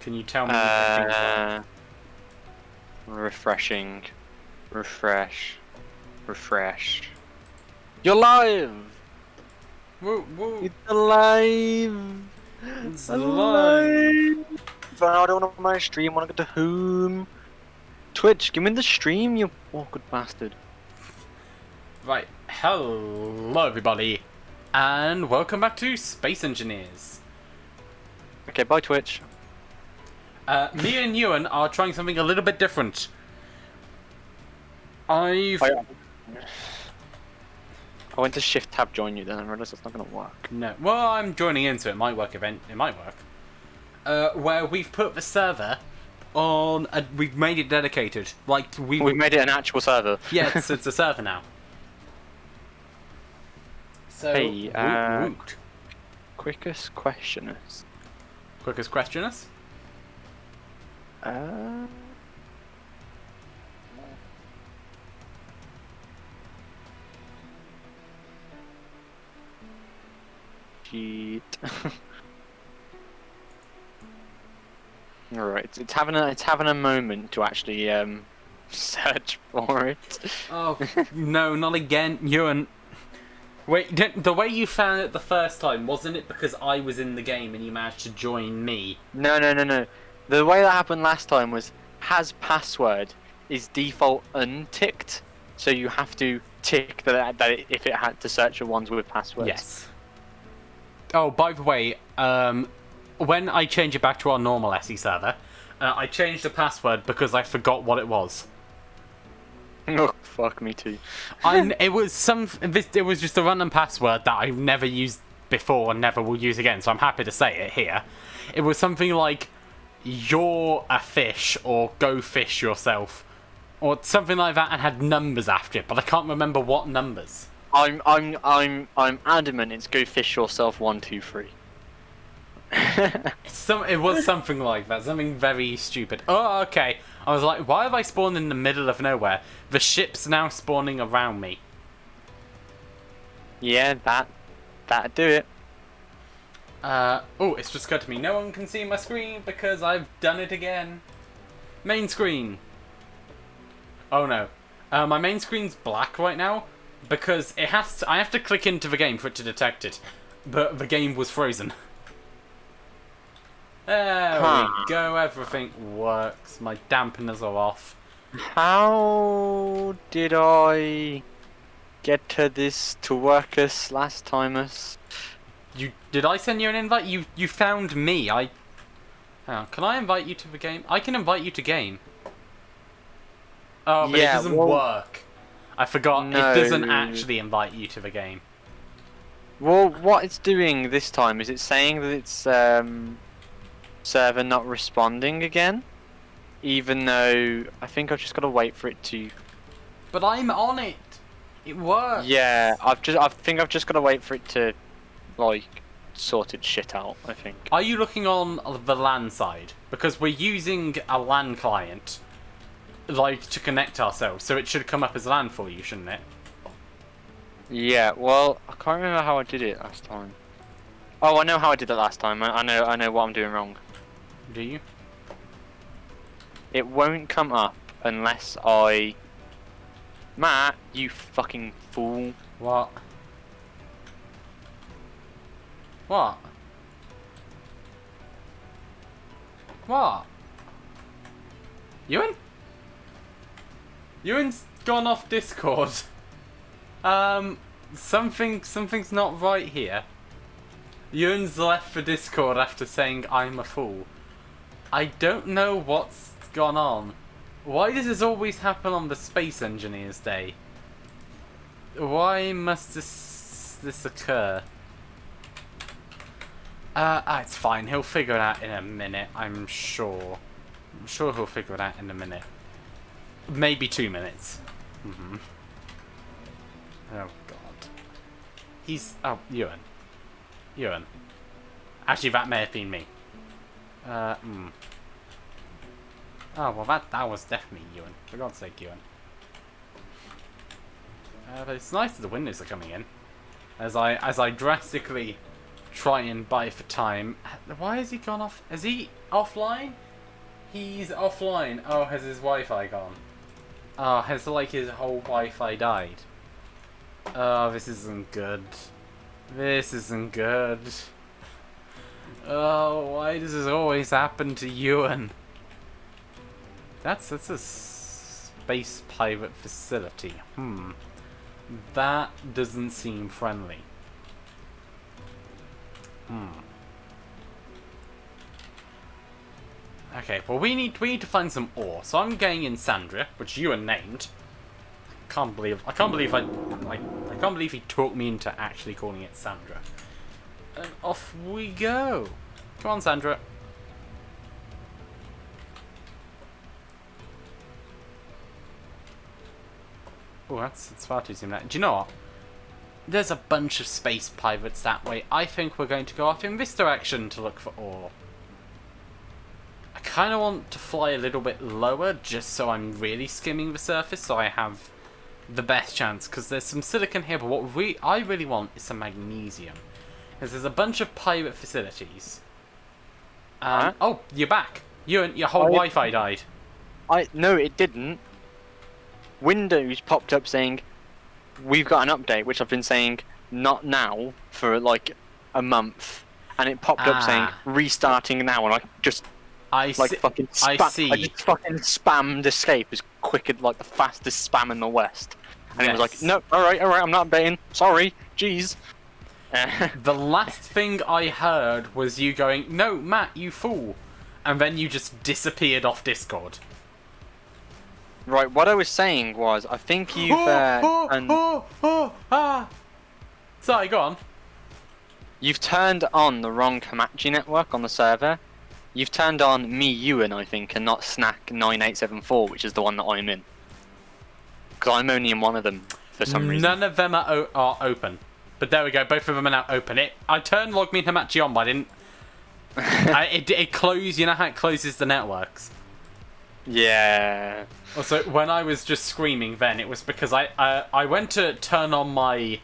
Can you tell me how things work? Refreshing. Refresh. Refresh. You're live! Woo, woo. It's alive! It's Alive! I don't want my stream, I want to go to home. Twitch, give me the stream, you awkward bastard. Right, hello everybody, and welcome back to Space Engineers. Okay, bye Twitch. Me and Ewan are trying something a little bit different. I went to shift tab join you then and realised it's not going to work. No, well, I'm joining in, so it might work. It might work. Where we've put the server on, we've made it dedicated. Like we've made it an actual server. Yeah, it's a server now. So, hey, woot. Quickest questioners. Quickest questioners? Cheat. Alright, it's having a moment to actually search for it. Oh no, not again, Ewan. Wait, the way you found it the first time, wasn't it because I was in the game and you managed to join me? No. The way that happened last time was has password is default unticked, so you have to tick that if it had to search for ones with passwords. Yes. Oh, by the way, when I change it back to our normal SE server, I changed the password because I forgot what it was. Oh fuck, me too. It was just a random password that I've never used before and never will use again, so I'm happy to say it here. It was something like, "You're a fish," or "Go fish yourself," or something like that, and had numbers after it, but I can't remember what numbers. I'm adamant it's "Go fish yourself 1 2 3." It was something like that, something very stupid. Oh, okay. I was like, why have I spawned in the middle of nowhere? The ship's now spawning around me. Yeah, that'd do it. Oh, it's just got to me. No one can see my screen because I've done it again. Main screen. Oh no. My main screen's black right now because I have to click into the game for it to detect it. But the game was frozen. There we go, everything works. My dampeners are off. How did I get to work us last timers? Did I send you an invite? You found me. Hang on, can I invite you to the game? I can invite you to game. Oh, but it doesn't work. I forgot. No. It doesn't actually invite you to the game. Well, what it's doing this time is it's saying that it's server not responding again, even though I think I've just got to wait for it to. But I'm on it. It works. Yeah, I think I've just got to wait for it to, like, sort its shit out. I think. Are you looking on the LAN side? Because we're using a LAN client, like, to connect ourselves, so it should come up as LAN for you, shouldn't it? Yeah. Well, I can't remember how I did it last time. Oh, I know how I did it last time. I know what I'm doing wrong. Do you? It won't come up unless I... Matt, you fucking fool. What? What? What? Ewan? Ewan's gone off Discord. Something's not right here. Ewan's left for Discord after saying I'm a fool. I don't know what's gone on. Why does this always happen on the Space Engineers Day? Why must this occur? It's fine. He'll figure it out in a minute, I'm sure. I'm sure he'll figure it out in a minute. Maybe 2 minutes. Oh, God. Oh, Ewan. Ewan. Actually, that may have been me. Oh, well, that was definitely Ewan. For God's sake, Ewan. But it's nice that the windows are coming in. As I drastically try and buy for time. Why has he gone off? Is he offline? He's offline. Oh, has his Wi-Fi gone? Oh, has like his whole Wi-Fi died? Oh, this isn't good. This isn't good. Oh, why does this always happen to Ewan? That's a space pirate facility. That doesn't seem friendly. Okay, well we need to find some ore. So I'm going in Sandra, which Ewan named. I can't believe he talked me into actually calling it Sandra. And off we go. Come on, Sandra. Oh, that's far too soon. Do you know what? There's a bunch of space pirates that way. I think we're going to go off in this direction to look for ore. I kind of want to fly a little bit lower just so I'm really skimming the surface so I have the best chance. Because there's some silicon here, but what I really want is some magnesium. Because there's a bunch of pirate facilities. Oh, you're back. Your whole Wi-Fi died. No, it didn't. Windows popped up saying, we've got an update, which I've been saying, not now, for like a month. And it popped up saying, restarting now, and I just, I fucking I just fucking spammed escape as quick as, like, the fastest spam in the West. And it was like, no, alright, I'm not updating, sorry, jeez. The last thing I heard was you going, no, Matt, you fool. And then you just disappeared off Discord. Right, what I was saying was, I think you've... Sorry, go on. You've turned on the wrong Hamachi network on the server. You've turned on me, Ewan, I think, and not Snack9874, which is the one that I'm in. Because I'm only in one of them, for some reason. None of them are open. But there we go, both of them are now open. I turned LogMeIn Hamachi on, but I didn't... it closed, you know how it closes the networks? Yeah. Also, when I was just screaming then, it was because I went to turn on my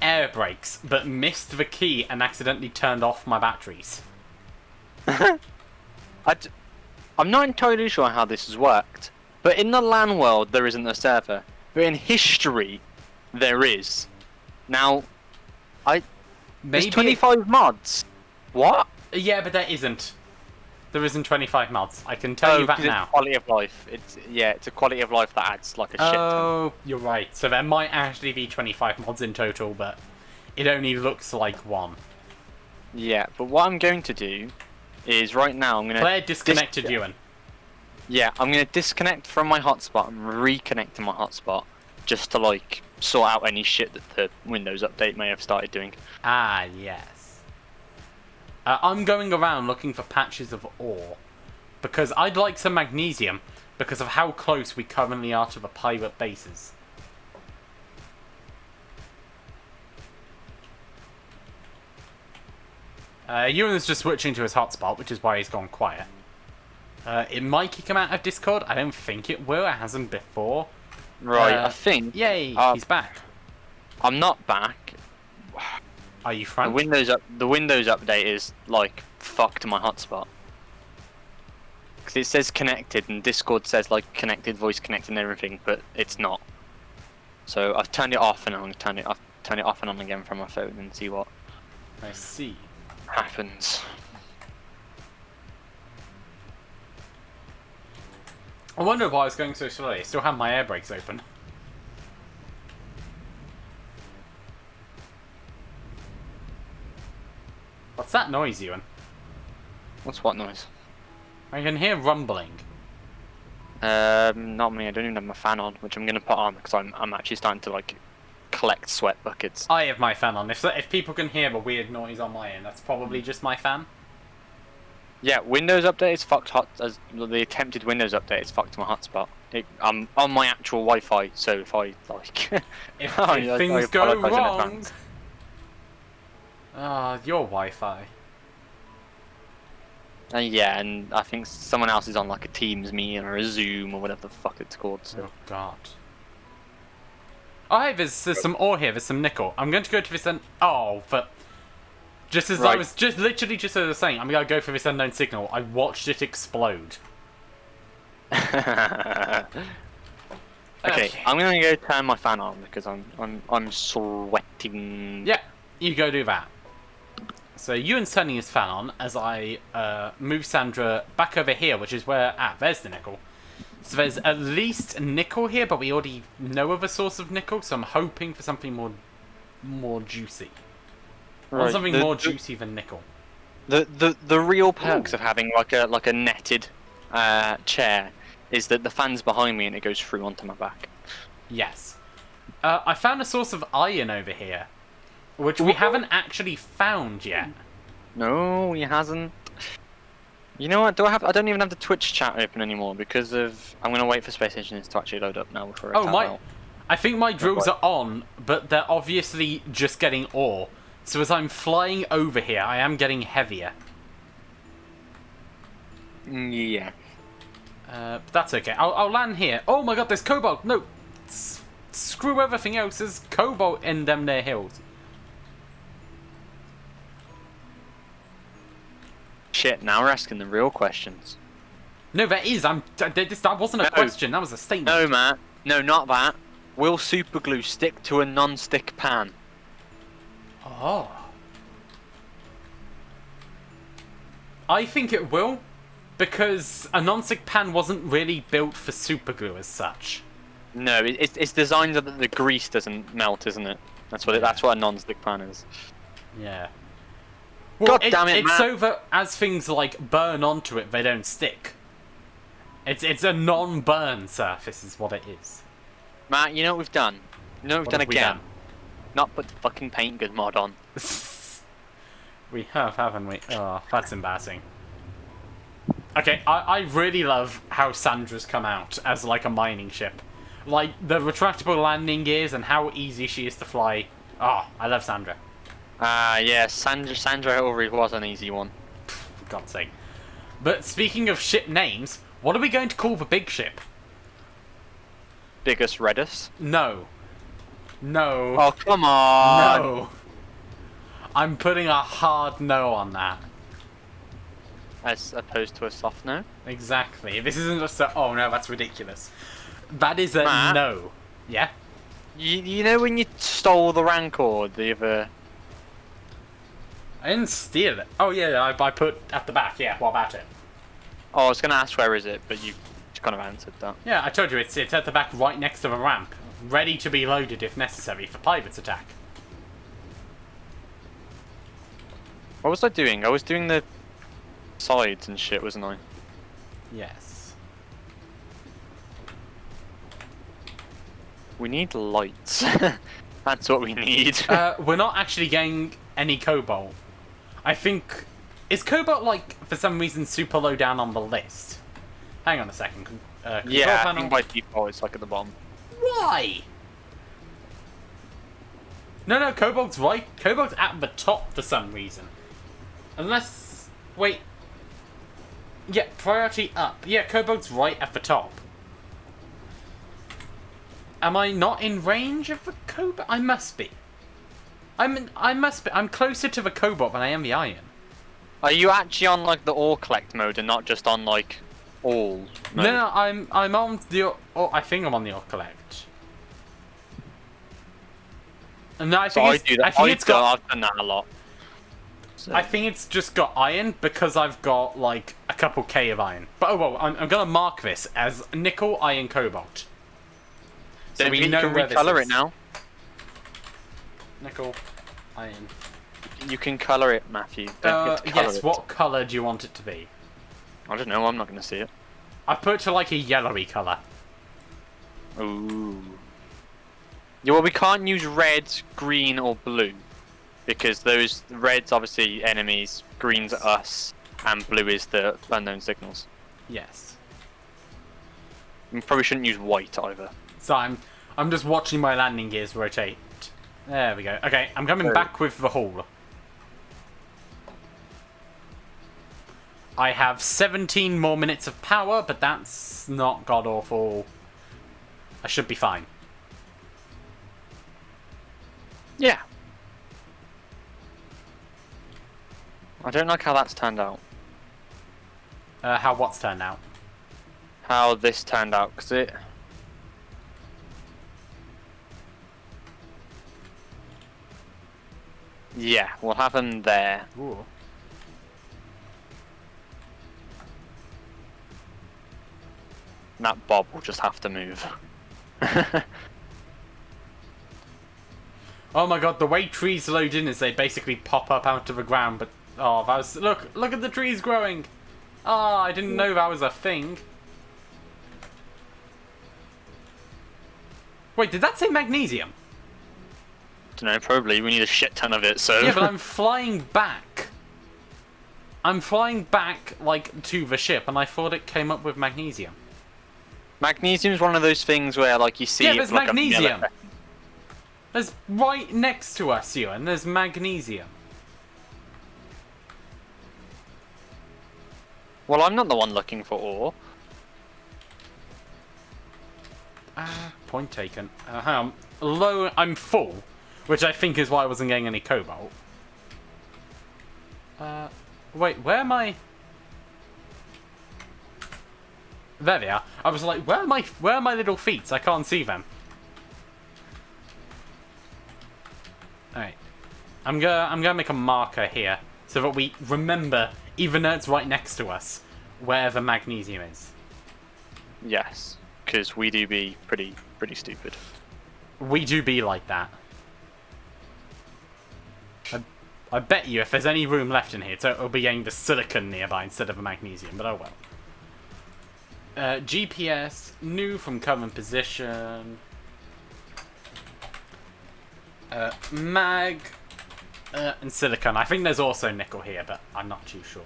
air brakes, but missed the key and accidentally turned off my batteries. I'm not entirely sure how this has worked, but in the LAN world there isn't a server, but in history there is. Now, there's 25 mods. What? Yeah, but there isn't. There isn't 25 mods. I can tell you that now. It's quality of life. It's a quality of life that adds like a shit ton. Oh, you're right. So there might actually be 25 mods in total, but it only looks like one. Yeah, but what I'm going to do is right now I'm gonna... Claire disconnected Ewan. Yeah, I'm gonna disconnect from my hotspot and reconnect to my hotspot just to like sort out any shit that the Windows update may have started doing. Ah, yes. I'm going around looking for patches of ore because I'd like some magnesium because of how close we currently are to the pirate bases. Ewan's just switching to his hotspot, which is why he's gone quiet. It might kick him out of Discord. I don't think it will. It hasn't before. Right, I think... Yay, he's back. I'm not back. Are you front? The Windows update is, like, fucked my hotspot. Because it says connected, and Discord says, like, connected, voice connected and everything, but it's not. So I've turned it off, and I'm going to turn it off and on again from my phone and see what... I see. ...happens. I wonder why I was going so slowly. I still have my air brakes open. What's that noise, Ewan? What's what noise? I can hear rumbling. Not me. I don't even have my fan on, which I'm gonna put on because I'm actually starting to like collect sweat buckets. I have my fan on. If people can hear a weird noise on my end, that's probably just my fan. Yeah, Windows update is fucked hot. As the attempted Windows update is fucked my hotspot. I'm on my actual Wi-Fi, so if I like, if things go wrong. Your Wi-Fi. Yeah, and I think someone else is on like a Teams meeting or a Zoom or whatever the fuck it's called. So. Oh god. Oh hey, there's some ore here. There's some nickel. I'm going to go to this end. Oh, but Just as I Right. was literally just as I was saying, I'm gonna go for this unknown signal. I watched it explode. Okay, I'm gonna go turn my fan on because I'm sweating. Yeah, you go do that. So Ewan's turning his fan on as I move Sandra back over here, which is where there's the nickel. So there's at least nickel here, but we already know of a source of nickel, so I'm hoping for something more juicy. I want Right, something more juicy than nickel. The real perks Ooh. of having like a netted chair is that the fan's behind me and it goes through onto my back. Yes. I found a source of iron over here, which we haven't actually found yet. No, he hasn't. You know what? I don't even have the Twitch chat open anymore because of. I'm gonna wait for Space Engineers to actually load up now before I Oh, tap my. out. I think my drills are on, but they're obviously just getting ore. So as I'm flying over here, I am getting heavier. Yeah. But that's okay. I'll land here. Oh my god, there's cobalt! No! Screw everything else, there's cobalt in them there hills. Shit, now we're asking the real questions. No, there is. That wasn't a No. question, that was a statement. No, Matt. No, not that. Will superglue stick to a non-stick pan? Oh. I think it will, because a non-stick pan wasn't really built for superglue as such. No, it's designed so that the grease doesn't melt, isn't it? That's what that's what a non-stick pan is. Yeah. God damn it, it's Matt. so that as things like burn onto it, they don't stick. It's a non-burn surface, is what it is. Matt, you know what we've done? You know what we've What done have we again? done? Not put the fucking paint good mod on. We have, haven't we? Oh, that's embarrassing. Okay, I really love how Sandra's come out as like a mining ship. Like the retractable landing gears and how easy she is to fly. Oh, I love Sandra. Yeah, Sandra already was an easy one. For God's sake. But speaking of ship names, what are we going to call the big ship? Biggest Redis. No. No. Oh, come on! No. I'm putting a hard no on that. As opposed to a soft no? Exactly. This isn't just a, oh no, that's ridiculous. That is a Matt? no. Yeah? You know when you stole the Rancor the other... I didn't steal it. Oh yeah, I put at the back, yeah, what about it? Oh, I was going to ask where is it, but you kind of answered that. Yeah, I told you, it's at the back right next to the ramp. Ready to be loaded if necessary for pirates attack. What was I doing? I was doing the sides and shit, wasn't I? Yes. We need lights. That's what we need. We're not actually getting any cobalt. I think... Is cobalt, like, for some reason super low down on the list? Hang on a second. Control yeah, I panel. think by default it's like at the bottom. Why? No, cobalt's right. Cobalt's at the top for some reason. Unless... Wait. Yeah, priority up. Yeah, cobalt's right at the top. Am I not in range of the cobalt? I must be. I must be. I'm closer to the cobalt than I am the iron. Are you actually on like the ore collect mode and not just on like all mode? No, I'm on the... Oh, I think I'm on the ore collect. No, I So think I it's... do that. I think it's got... I've done that a lot. So. I think it's just got iron because I've got like a couple K of iron. But oh well, I'm gonna mark this as nickel, iron, cobalt. So Don't we forget know you can where this recolor is. it now. Nickel, iron. You can color it, Matthew. Don't forget to color Yes. it. What color do you want it to be? I don't know. I'm not going to see it. I put it to like a yellowy color. Ooh. Yeah, well, we can't use red, green, or blue because those red's obviously enemies, green's us, and blue is the unknown signals. Yes. We probably shouldn't use white either. So I'm just watching my landing gears rotate. There we go. Okay, I'm coming There. back with the hull. I have 17 more minutes of power, but that's not god awful. I should be fine. Yeah. I don't like how that's turned out. How what's turned out? How this turned out, because it... Yeah, we'll have them there. Ooh. And that Bob will just have to move. Oh my god, the way trees load in is they basically pop up out of the ground, but... Oh, that was... Look at the trees growing! Oh, I didn't know that was a thing. Wait, did that say magnesium? Don't know, probably. We need a shit ton of it, so... Yeah, but I'm flying back. I'm flying back, like, to the ship, and I thought it came up with magnesium. Magnesium's one of those things where, like, you see... Yeah, it there's for, like, magnesium. A There's right next to us, Ewan. There's magnesium. Well, I'm not the one looking for ore. Point taken. Hang on. Low, I'm full, which I think is why I wasn't getting any cobalt. Wait, where am I? There they are. I was like, where are my little feet? I can't see them. Alright. I'm gonna make a marker here so that we remember, even though it's right next to us, where the magnesium is. Yes, because we do be pretty stupid. We do be like that. I bet you if there's any room left in here, so it'll be getting the silicon nearby instead of the magnesium, but oh well. GPS, new from current position. Mag, and silicon. I think there's also nickel here, but I'm not too sure.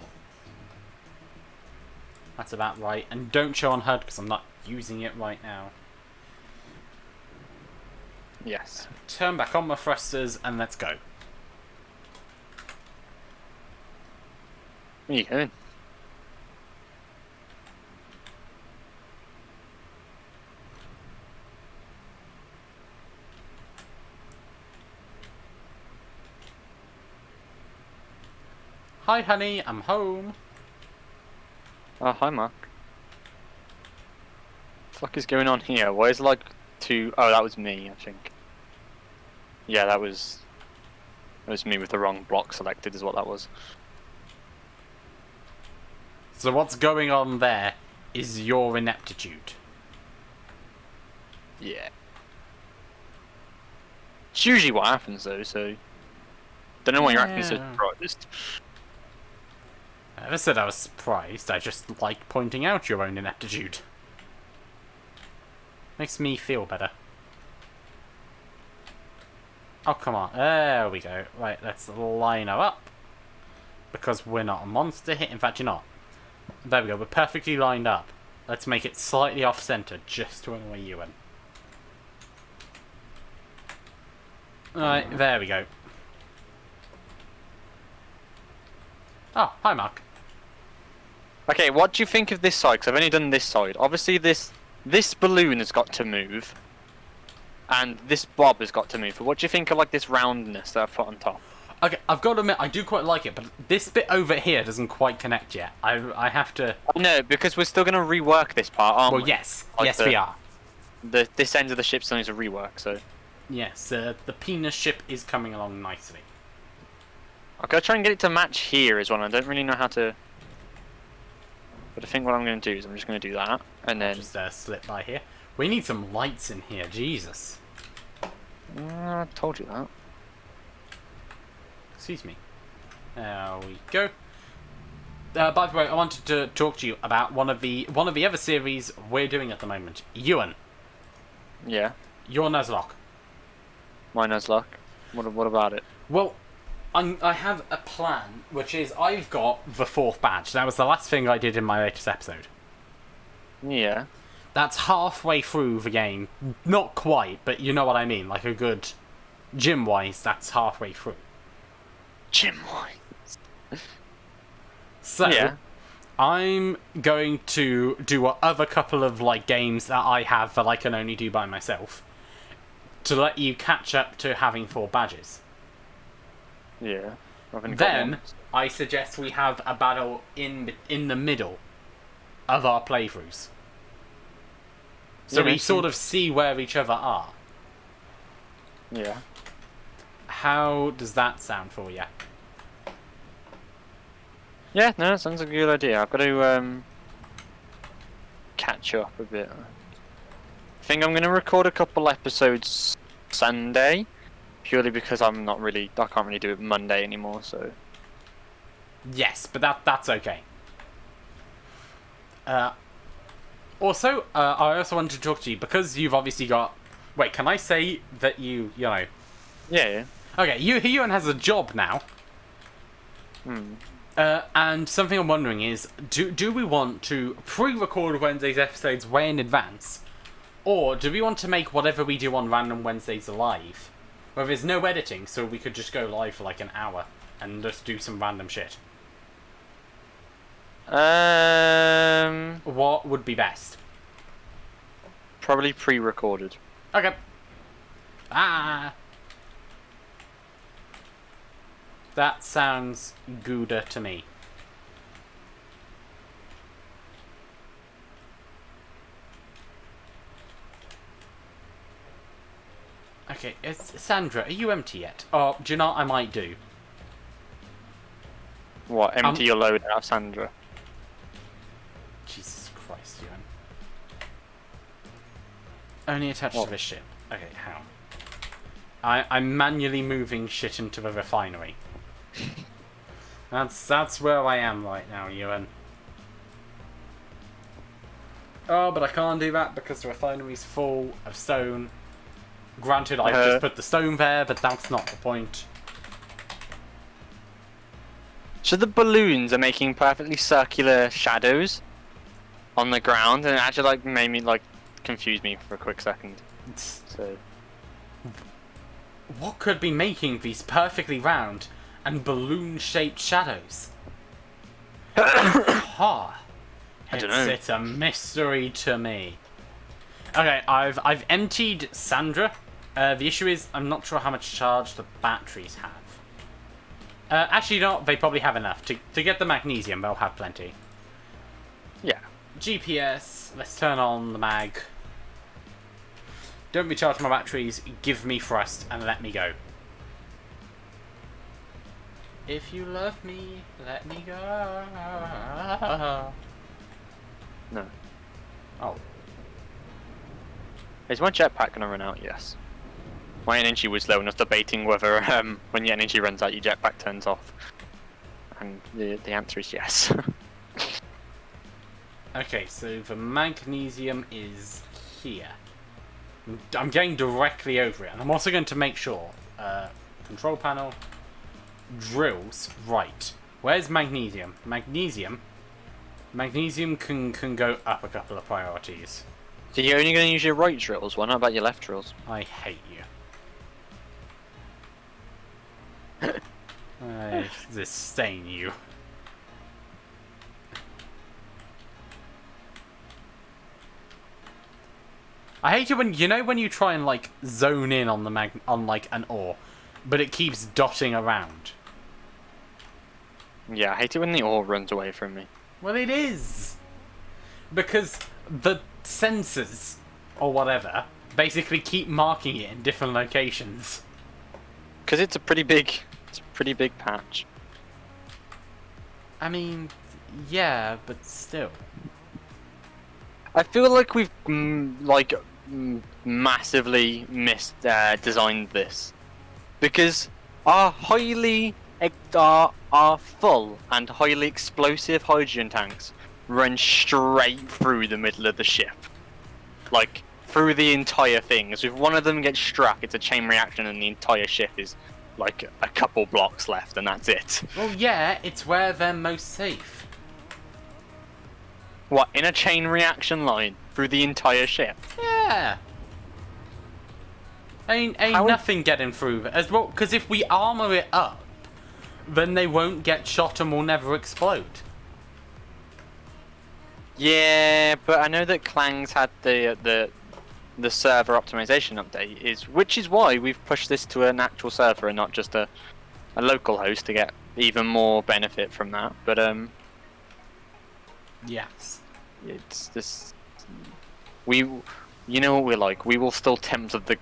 That's about right. And don't show on HUD because I'm not using it right now. Yes. Turn back on my thrusters and let's go. Where are you going? Hi honey, I'm home. Oh, hi, Mark. What the fuck is going on here? Why is like two... Oh, that was me, I think. Yeah, that was me with the wrong block selected is what that was. So what's going on there is your ineptitude. Yeah. It's usually what happens though, so... Don't know why you're acting so Yeah. surprised. I never said I was surprised, I just like pointing out your own ineptitude. Makes me feel better. Oh, come on. There we go. Right, let's line her up. Because we're not a monster here. In fact, you're not. There we go. We're perfectly lined up. Let's make it slightly off-center just to annoy Ewan. Alright, there we go. Oh, hi, Mark. Okay, what do you think of this side? Because I've only done this side. Obviously, this balloon has got to move, and this bob has got to move. But what do you think of like this roundness that I've put on top? Okay, I've got to admit, I do quite like it, but this bit over here doesn't quite connect yet. I have to... No, because we're still going to rework this part, aren't we? Well, yes. Like Yes, we are. This end of the ship still needs a rework, so... Yes, the penis ship is coming along nicely. I'll go try and get it to match here as well. I don't really know how to... But I think what I'm going to do is I'm just going to do that, and then... Just slip by here. We need some lights in here, Jesus. I told you that. Excuse me. There we go. By the way, I wanted to talk to you about one of the other series we're doing at the moment. Ewan, Yeah. your Nuzlocke. My Nuzlocke. What about it? Well, I have a plan, which is I've got the 4th badge. That was the last thing I did in my latest episode. Yeah. That's halfway through the game. Not quite, but you know what I mean. Like a good gym-wise, that's halfway through. Gym-wise. So, Yeah. I'm going to do a other couple of like games that I have that I can only do by myself to let you catch up to having 4 badges. Yeah. I've only got Then one. I suggest we have a battle in the middle of our playthroughs. So Yeah, we sort of see where each other are. Yeah. How does that sound for you? Yeah, no, that sounds like a good idea. I've got to catch up a bit. I think I'm going to record a couple episodes Sunday, purely because I can't really do it Monday anymore, so... Yes, but that's okay. Also, I also wanted to talk to you, because you've obviously got... Wait, can I say that you know... Yeah. Okay, Ewan has a job now. And something I'm wondering is, do we want to pre-record Wednesday's episodes way in advance? Or do we want to make whatever we do on Random Wednesdays live? Where there's no editing, so we could just go live for like an hour and just do some random shit. What would be best? Probably pre-recorded. Okay. That sounds gooder to me. Okay, Sandra, are you empty yet? Oh, do you know what I might do? What, empty your load out of Sandra? Jesus Christ, Ewan. Only attached to this ship. Okay, how? I'm manually moving shit into the refinery. That's where I am right now, Ewan. Oh, but I can't do that because the refinery's full of stone. Granted, I've just put the stone there, but that's not the point. So the balloons are making perfectly circular shadows on the ground, and it actually like made me like confuse me for a quick second. So what could be making these perfectly round and balloon-shaped shadows? Ha! I don't know. It's a mystery to me. Okay, I've emptied Sandra. The issue is I'm not sure how much charge the batteries have. Actually, not. They probably have enough to get the magnesium. They'll have plenty. yeah. GPS. Let's turn on the mag. Don't recharge my batteries. Give me thrust and let me go. If you love me, let me go. No. Oh. Is my jetpack gonna run out? Yes. My energy was low, and I was debating whether when your energy runs out, your jetpack turns off. And the answer is yes. Okay, so the magnesium is here. I'm going directly over it, and I'm also going to make sure. Control panel. Drills. Right. Where's magnesium? Magnesium can go up a couple of priorities. So you're only going to use your right drills? Why not about your left drills? I hate you. I disdain you. I hate it when you try and like zone in on the on like an ore, but it keeps dotting around. Yeah, I hate it when the ore runs away from me. Well, it is because the sensors or whatever basically keep marking it in different locations. Because it's a pretty big patch. I mean, yeah, but still. I feel like we've massively designed this, because our full and highly explosive hydrogen tanks run straight through the middle of the ship, like through the entire thing. So if one of them gets struck, it's a chain reaction, and the entire ship is like a couple blocks left, and that's it. Well, yeah, it's where they're most safe. What, in a chain reaction line through the entire ship? Yeah. Ain't nothing getting through as well, because if we armor it up, then they won't get shot and will never explode. Yeah, but I know that Klang's had the server optimization update, which is why we've pushed this to an actual server and not just a local host to get even more benefit from that. But Yes. it's this. We, you know what we're like. We will still tempt that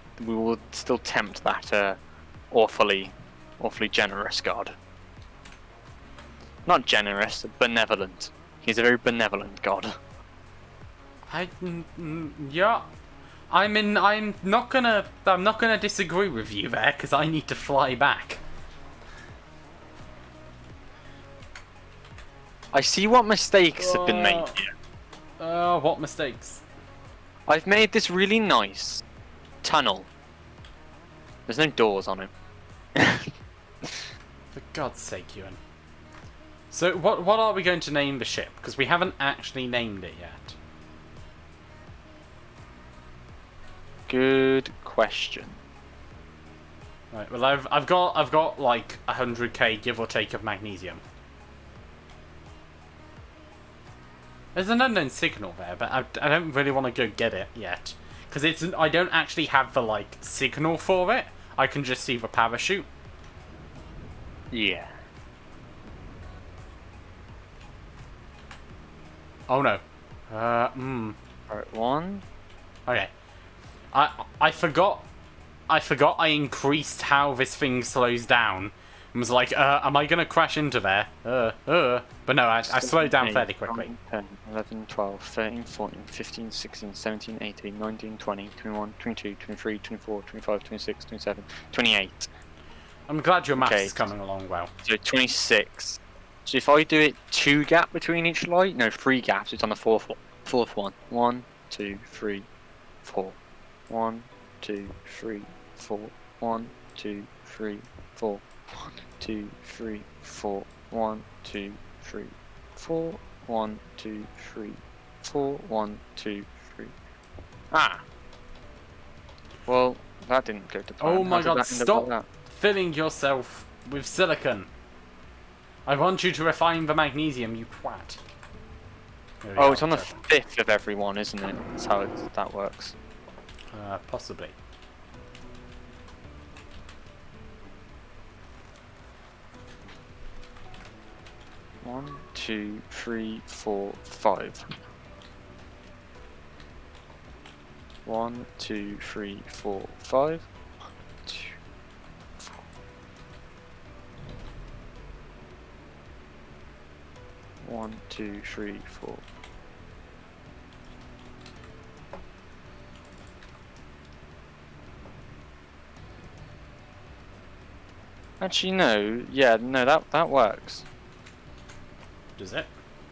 awfully generous god. Not generous, benevolent. He's a very benevolent god. Yeah. I'm not gonna disagree with you there, because I need to fly back. I see what mistakes have been made here. What mistakes? I've made this really nice tunnel. There's no doors on it. For God's sake, Ewan. So, what are we going to name the ship? Because we haven't actually named it yet. Good question. Right. Well, I've got like 100k give or take of magnesium. There's an unknown signal there, but I don't really want to go get it yet, because I don't actually have the like signal for it. I can just see the parachute. Yeah. Oh no. Alright, one. Okay. I forgot I increased how this thing slows down. And was like, am I gonna crash into there? But no, I slowed down fairly quickly. 10, 11, 12, 13, 14, 15, 16, 17, 18, 19, 20, 21, 22, 23, 24, 25, 26, 27, 28. I'm glad your maths Okay. is coming along well. So 26. So if I do it 2 gap between each light, no, 3 gaps, it's on the fourth one. 1, 2, 3, 4. 1, 2, 3, 4. 1, 2, 3, 4. 1, 2, 3, 4. 1, 2, 3, 4. 1, 2, 3, 4. 1, 2, 3. Ah. Well, that didn't go to plan. Oh my How did god, that end up stop like filling yourself with silicon. I want you to refine the magnesium, you twat. There we that? Oh, go, it's on the careful. 5th of every one, isn't it? That's how that works. Possibly. One, 2, 3, 4, 5. 1, 2, 3, 4, 5. 2, 4. One, 2, 3, 4. Actually, no. Yeah, no, that works. Does it?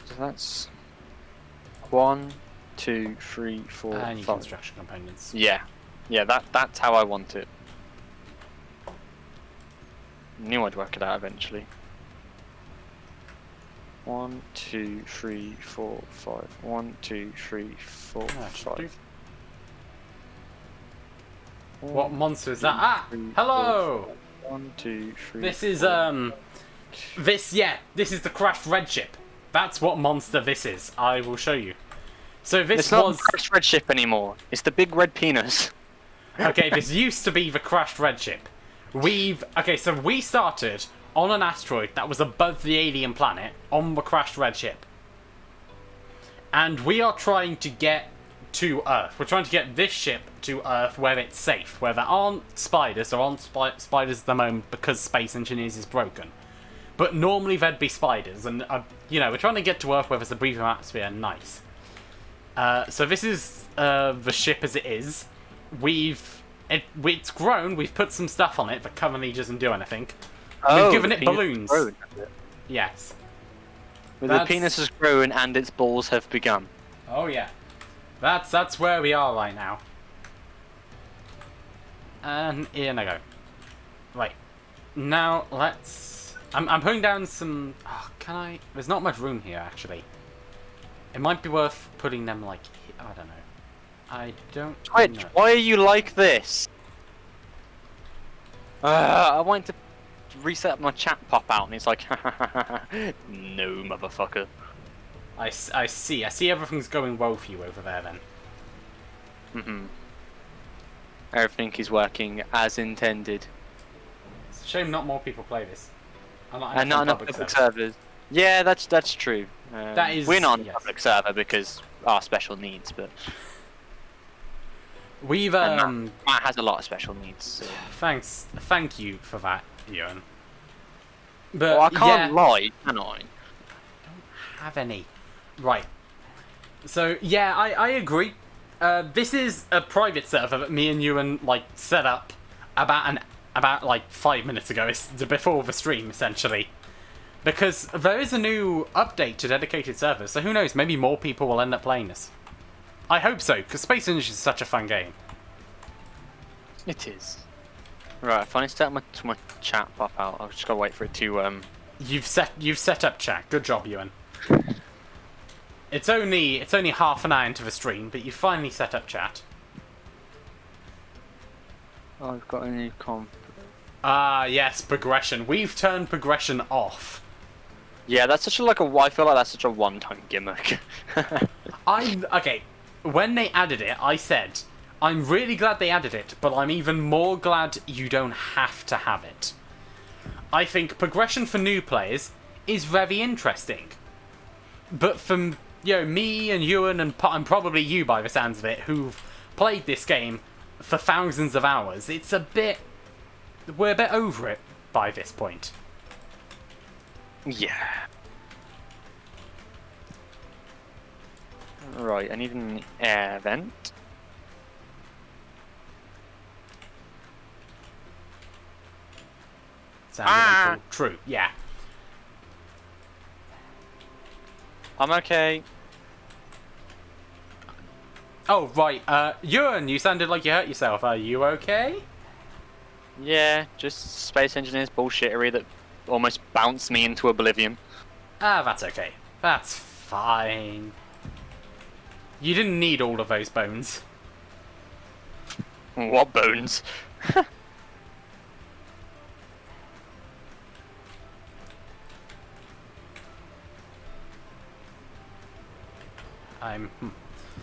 So that's 1, 2, 3, 4, I need 5. construction components. Yeah, yeah, that's how I want it. Knew I'd work it out eventually. 1, 2, 3, 4, 5. 1, 2, 3, 4, Ah, should do. 5. What monster is that? Ah! Hello! 1, 2, 3. This is, 4. this is the crashed red ship. That's what monster this is. I will show you. So this It's not was... the crashed red ship anymore. It's the big red penis. Okay, this used to be the crashed red ship. Okay, so we started on an asteroid that was above the alien planet on the crashed red ship. And we are trying to get to Earth. We're trying to get this ship to Earth where it's safe, where there aren't spiders. There aren't spiders at the moment because Space Engineers is broken. But normally there'd be spiders, and we're trying to get to Earth where there's a breathing atmosphere. Nice. So this is the ship as it is. It's grown. We've put some stuff on it, but currently doesn't do anything. We've given the it penis balloons. has grown, has it? Yes. Well, the That's- penis has grown and its balls have begun. Oh yeah. That's where we are right now. And in I go. Right. Now let's. I'm putting down some. Oh, can I? There's not much room here actually. It might be worth putting them like. I don't know. I don't Twitch, know. why are you like this? I wanted to reset my chat pop out and it's like, no, motherfucker. I see. I see everything's going well for you over there then. Everything is working as intended. It's a shame not more people play this. And not enough public servers. Yeah, that's true. That is. We're not on yes. public server because our special needs, but We've Matt has a lot of special needs. So. Thank you for that, Ewan. But Well, I can't yeah, lie, can I? don't have any. Right. So yeah, I agree. This is a private server that me and Ewan like set up about like 5 minutes ago. It's before the stream essentially, because there is a new update to dedicated servers. So who knows? Maybe more people will end up playing this. I hope so, because Space Ninja is such a fun game. It is. Right, if I set my chat pop out, I've just gotta wait for it to You've set up chat. Good job, Ewan. It's only half an hour into the stream, but you finally set up chat. I've got a new comp. Ah, yes, progression. We've turned progression off. Yeah, that's such a I feel like that's such a one-time gimmick. Okay. When they added it, I said, I'm really glad they added it, but I'm even more glad you don't have to have it. I think progression for new players is very interesting. But from, me and Ewan and probably you by the sounds of it, who've played this game for thousands of hours, we're a bit over it by this point. Yeah. Right, I need an air vent. Sound true, yeah. I'm okay. Oh, right, Ewan, you sounded like you hurt yourself. Are you okay? Yeah, just Space Engineers bullshittery that almost bounced me into oblivion. Ah, that's okay. That's fine. You didn't need all of those bones. What bones?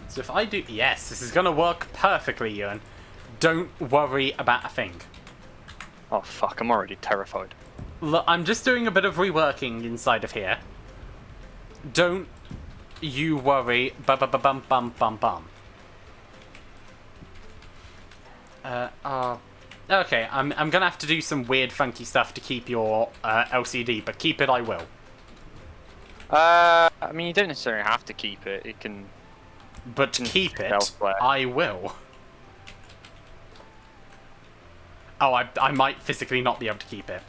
So if I do... Yes, this is gonna work perfectly, Ewan. Don't worry about a thing. Oh fuck, I'm already terrified. Look, I'm just doing a bit of reworking inside of here. Don't you worry. Bum. Okay, I'm gonna have to do some weird funky stuff to keep your LCD, but keep it I will. I mean, you don't necessarily have to keep it. It can... But keep it, elsewhere. I will. Oh, I might physically not be able to keep it.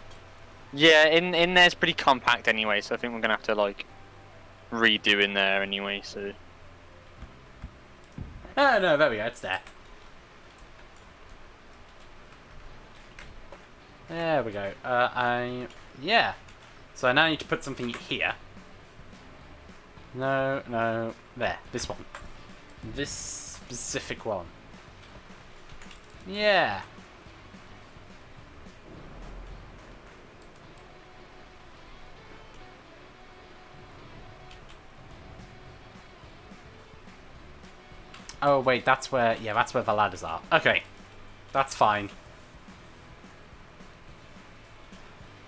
Yeah, in there's pretty compact anyway, so I think we're gonna have to like redo in there anyway. So. Oh no, there we go. It's there. There we go. Yeah. So I now need to put something here. No, there. This one. This specific one. Yeah. Oh wait, that's where the ladders are. Okay. That's fine.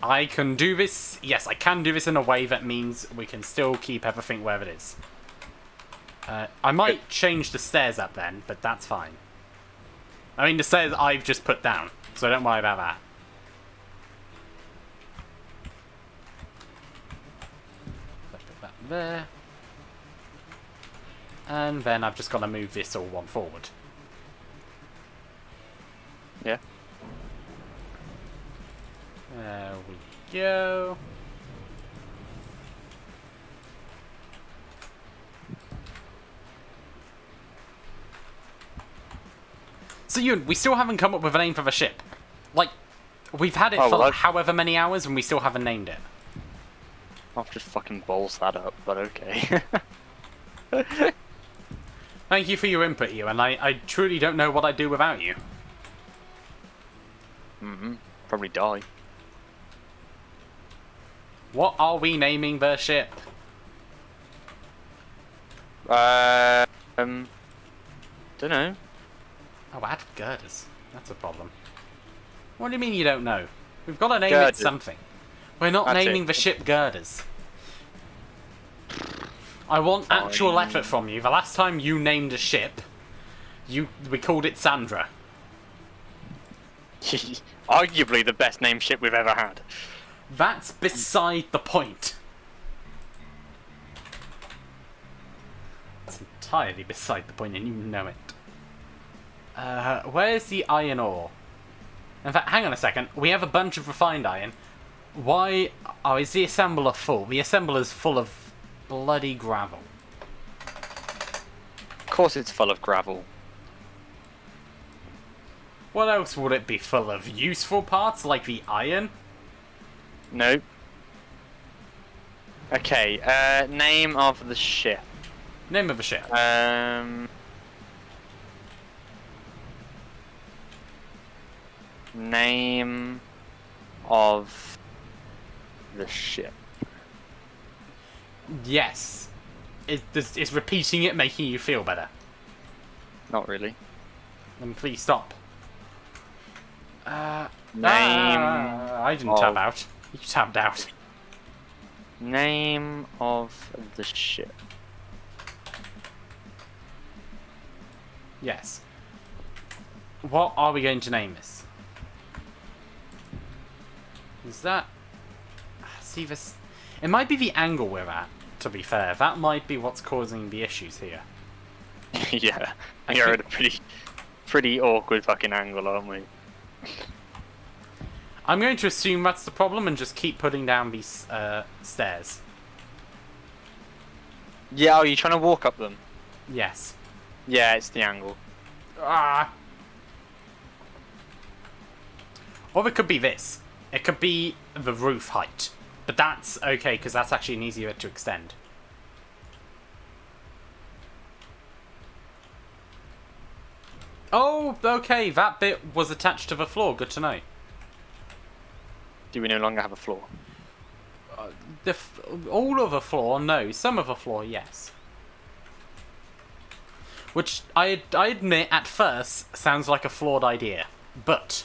I can do this. Yes, I can do this in a way that means we can still keep everything where it is. I might change the stairs up then, but that's fine. I mean, the stairs I've just put down, so don't worry about that. Put that there. And then I've just got to move this all one forward. Yeah. There we go. So, Ewan, we still haven't come up with a name for the ship. Like, we've had it for however many hours and we still haven't named it. I'll just fucking balls that up, but okay. Thank you for your input, Ewan. I truly don't know what I'd do without you. Probably die. What are we naming the ship? Don't know. Oh, add girders. That's a problem. What do you mean you don't know? We've got to name Girders. it something. We're not That's naming it. the ship girders. I want Fine. actual effort from you. The last time you named a ship, we called it Sandra. Arguably the best named ship we've ever had. That's beside the point. It's entirely beside the point, and you know it. Where's the iron ore? In fact, hang on a second. We have a bunch of refined iron. Why? Oh, is the assembler full? The assembler's full of bloody gravel. Of course it's full of gravel. What else would it be full of? Useful parts like the iron? Nope. Okay, name of the ship. Name of a ship. Name of the ship. Yes. Is repeating it making you feel better? Not really. Then please stop. Name I didn't tab of- out. You tabbed out. Name of the ship. Yes. What are we going to name this? Is that... See this... It might be the angle we're at, to be fair. That might be what's causing the issues here. Yeah, I you're think- at a pretty awkward fucking angle, aren't we? I'm going to assume that's the problem and just keep putting down these stairs. Yeah, are you trying to walk up them? Yes. Yeah, it's the angle. Ah. Or it could be this. It could be the roof height. But that's okay, because that's actually an easier to extend. Oh, okay, that bit was attached to the floor. Good to know. Do we no longer have a floor? All of the floor, no. Some of the floor, yes. Which, I admit, at first, sounds like a flawed idea. But...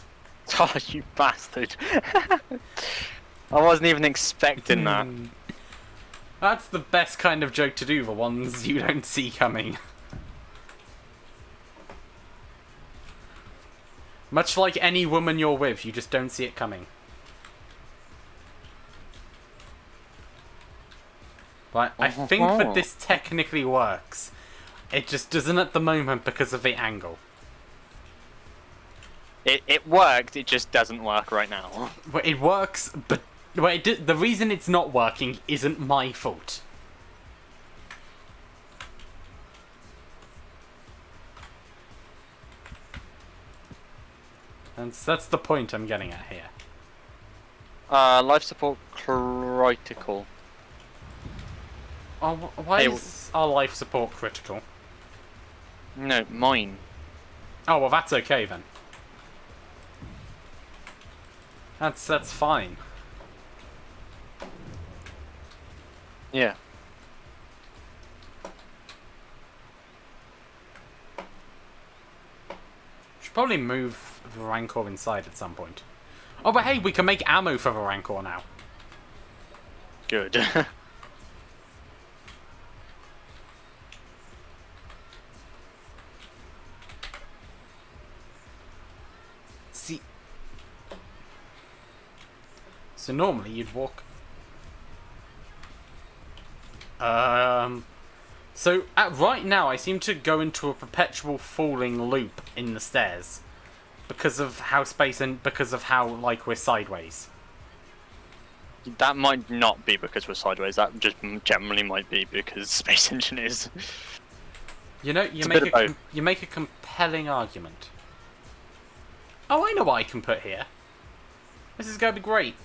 Oh, you bastard. I wasn't even expecting that. That's the best kind of joke to do, the ones you don't see coming. Much like any woman you're with, you just don't see it coming. But I think that this technically works. It just doesn't at the moment because of the angle. It worked, it just doesn't work right now. Well, it works, but the reason it's not working isn't my fault. And that's the point I'm getting at here. Life support critical. Oh, why Hey, is our life support critical? No, mine. Oh, well, that's okay then. That's fine. Yeah. Should probably move the Rancor inside at some point. Oh, but hey, we can make ammo for the Rancor now. Good. See. So normally you'd walk. So right now I seem to go into a perpetual falling loop in the stairs because of how space and because of how like we're sideways. That might not be because we're sideways, that just generally might be because Space Engineers. You know, It's a bit of both. you make a compelling argument. Oh, I know what I can put here. This is going to be great.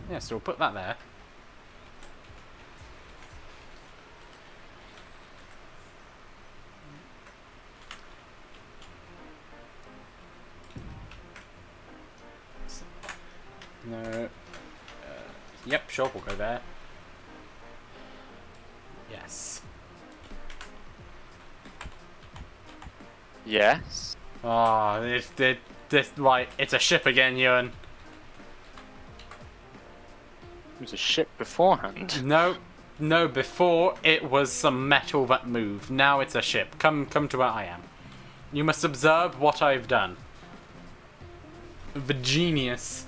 Yeah, so we'll put that there. No. Yep, sure, we'll go there. Yes. Yes. Oh, right, it's a ship again, Ewan. It was a ship beforehand. No, no, before it was some metal that moved. Now it's a ship. Come to where I am. You must observe what I've done. The genius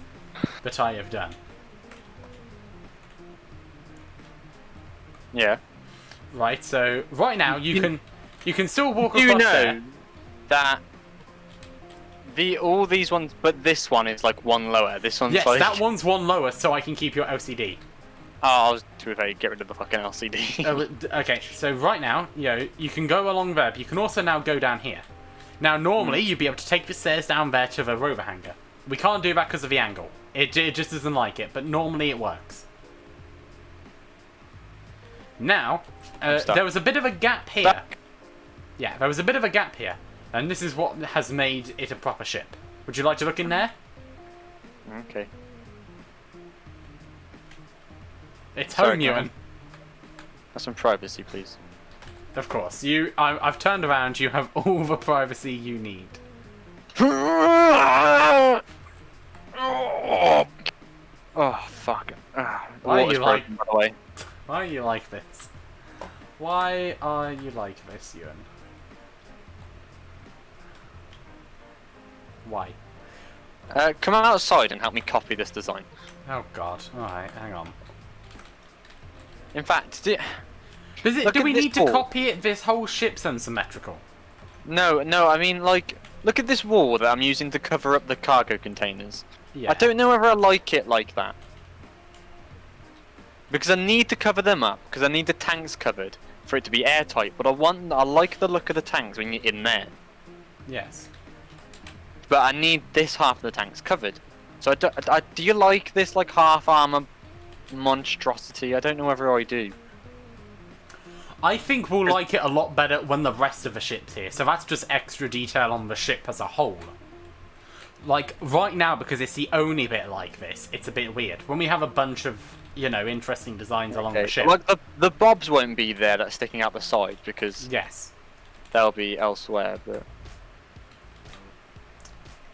that I have done. Yeah. Right, so right now you can still walk You across know there. that all these ones, but this one is like one lower. This one's Yes, like. that one's one lower, so I can keep your LCD. Oh, I was too afraid to get rid of the fucking LCD. Okay, so right now, you can go along there, but you can also now go down here. Now, normally, you'd be able to take the stairs down there to the rover hangar. We can't do that because of the angle. It just doesn't like it, but normally it works. Now, there was a bit of a gap here. Back. Yeah, there was a bit of a gap here, and this is what has made it a proper ship. Would you like to look in there? Okay. It's Sorry, home, go on. Ewan. Have some privacy, please. Of course. I've turned around. You have all the privacy you need. Oh fuck! Why Water's you like- broken, by the way. Why are you like this? Why are you like this, Ewan? Why? Come outside and help me copy this design. Oh God! All right, hang on. In fact, Do Look we at this need to wall. copy it? This whole ship's unsymmetrical. no, I mean like, look at this wall that I'm using to cover up the cargo containers. Yeah. I don't know whether I like it like that. Because I need to cover them up, because I need the tanks covered for it to be airtight, but I like the look of the tanks when you're in there. Yes. But I need this half of the tanks covered. So do you like this like half armor monstrosity? I don't know whether I do. I think we'll like it a lot better when the rest of the ship's here. So that's just extra detail on the ship as a whole. Like, right now, because it's the only bit like this, it's a bit weird. When we have a bunch of, interesting designs along the ship. Like the bobs won't be there that's sticking out the side because Yes. they'll be elsewhere, but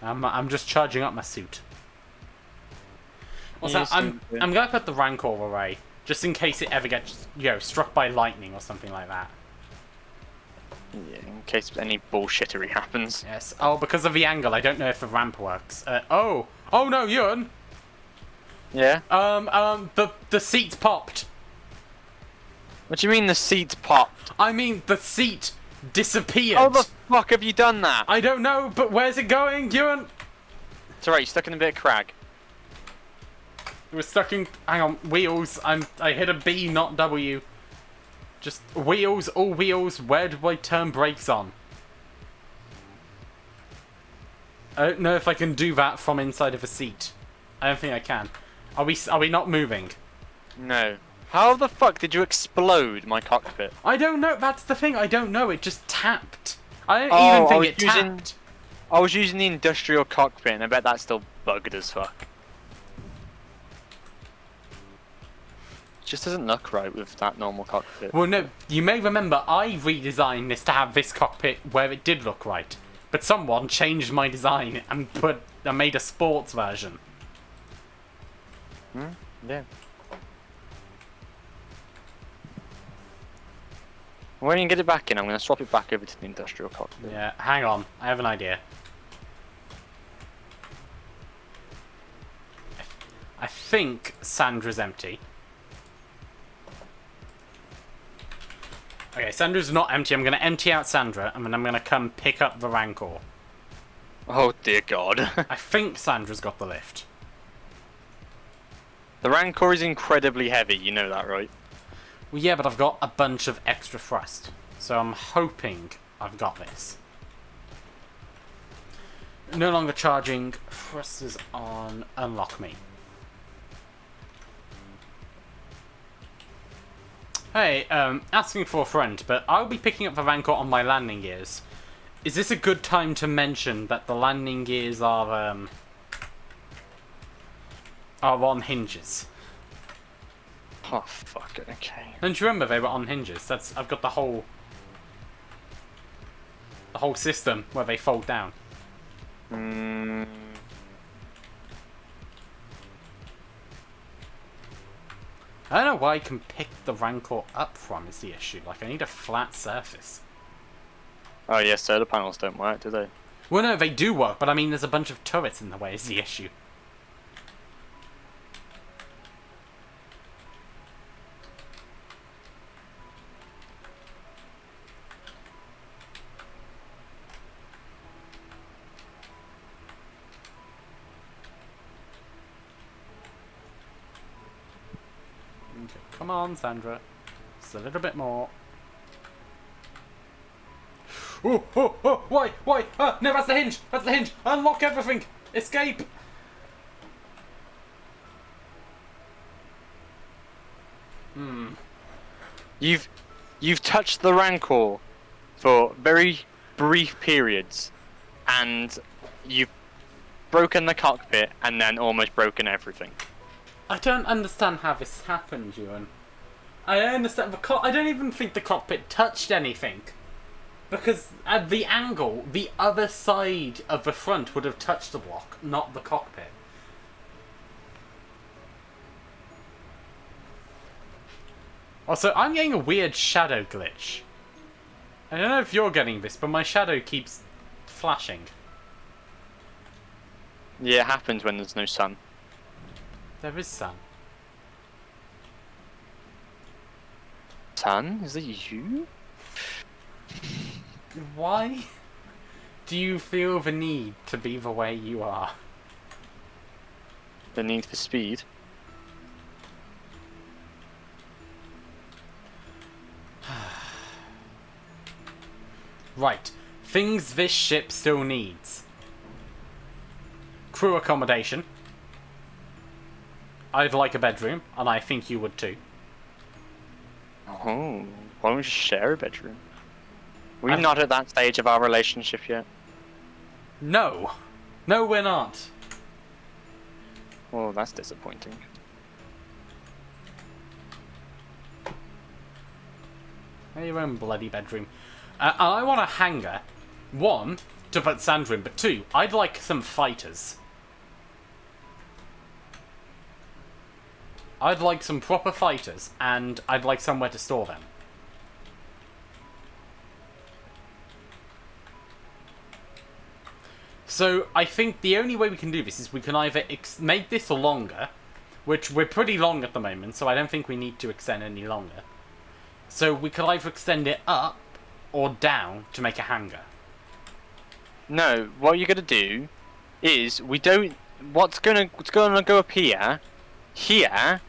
I'm just charging up my suit. Also, Yes, I'm yeah. going to put the Rancor away, just in case it ever gets, struck by lightning or something like that. yeah, in case any bullshittery happens. Yes. Oh, because of the angle, I don't know if the ramp works. Oh no, Ewan! Yeah? The seat popped. What do you mean the seats popped? I mean, the seat disappeared. How the fuck have you done that? I don't know, but where's it going, Ewan? It's alright, you're stuck in a bit of crag. We're stuck in. Hang on, wheels. I hit a B, not W. Just wheels, all wheels. Where do I turn brakes on? I don't know if I can do that from inside of a seat. I don't think I can. Are we not moving? No. How the fuck did you explode my cockpit? I don't know. That's the thing. I don't know. It just tapped. I don't Oh, even I think was it using- tapped. I was using the industrial cockpit and I bet that's still bugged as fuck. Just doesn't look right with that normal cockpit. Well, no. You may remember I redesigned this to have this cockpit where it did look right, but someone changed my design and made a sports version. Yeah. When you get it back in, I'm going to swap it back over to the industrial cockpit. Yeah. Hang on. I have an idea. I think Sandra's empty. Okay, Sandra's not empty. I'm going to empty out Sandra, and then I'm going to come pick up the Rancor. Oh dear god. I think Sandra's got the lift. The Rancor is incredibly heavy, you know that, right? Well, yeah, but I've got a bunch of extra thrust, so I'm hoping I've got this. No longer charging. Thrusters on. Unlock me. Hey, asking for a friend, but I'll be picking up the Rancor on my landing gears. Is this a good time to mention that the landing gears are on hinges? Oh fuck it, okay. Don't you remember they were on hinges? I've got the whole. The whole system where they fold down. Mm. I don't know where I can pick the Rancor up from is the issue. Like, I need a flat surface. Oh yeah, solar panels don't work, do they? Well, no, they do work, but I mean, there's a bunch of turrets in the way is the issue. Okay, come on, Sandra. Just a little bit more. Oh, oh, oh, why? Ah, no, that's the hinge! That's the hinge! Unlock everything! Escape! You've touched the Rancor for very brief periods, and you've broken the cockpit and then almost broken everything. I don't understand how this happened, Ewan. I understand I don't even think the cockpit touched anything. Because at the angle, the other side of the front would have touched the block, not the cockpit. Also, I'm getting a weird shadow glitch. I don't know if you're getting this, but my shadow keeps flashing. Yeah, it happens when there's no sun. There is sun. Sun? Is it you? Why do you feel the need to be the way you are? The need for speed? Right. Things this ship still needs. Crew accommodation. I'd like a bedroom, and I think you would too. Oh, why don't we just share a bedroom? We're I've- not at that stage of our relationship yet. No. No, we're not. Well, that's disappointing. Have your own bloody bedroom. I want a hangar. One, to put Sandra in, but two, I'd like some fighters. I'd like some proper fighters, and I'd like somewhere to store them. So, I think the only way we can do this is we can either make this longer, which we're pretty long at the moment, so I don't think we need to extend any longer. So, we could either extend it up or down to make a hangar. No, what you're gonna do is what's gonna go up here. Here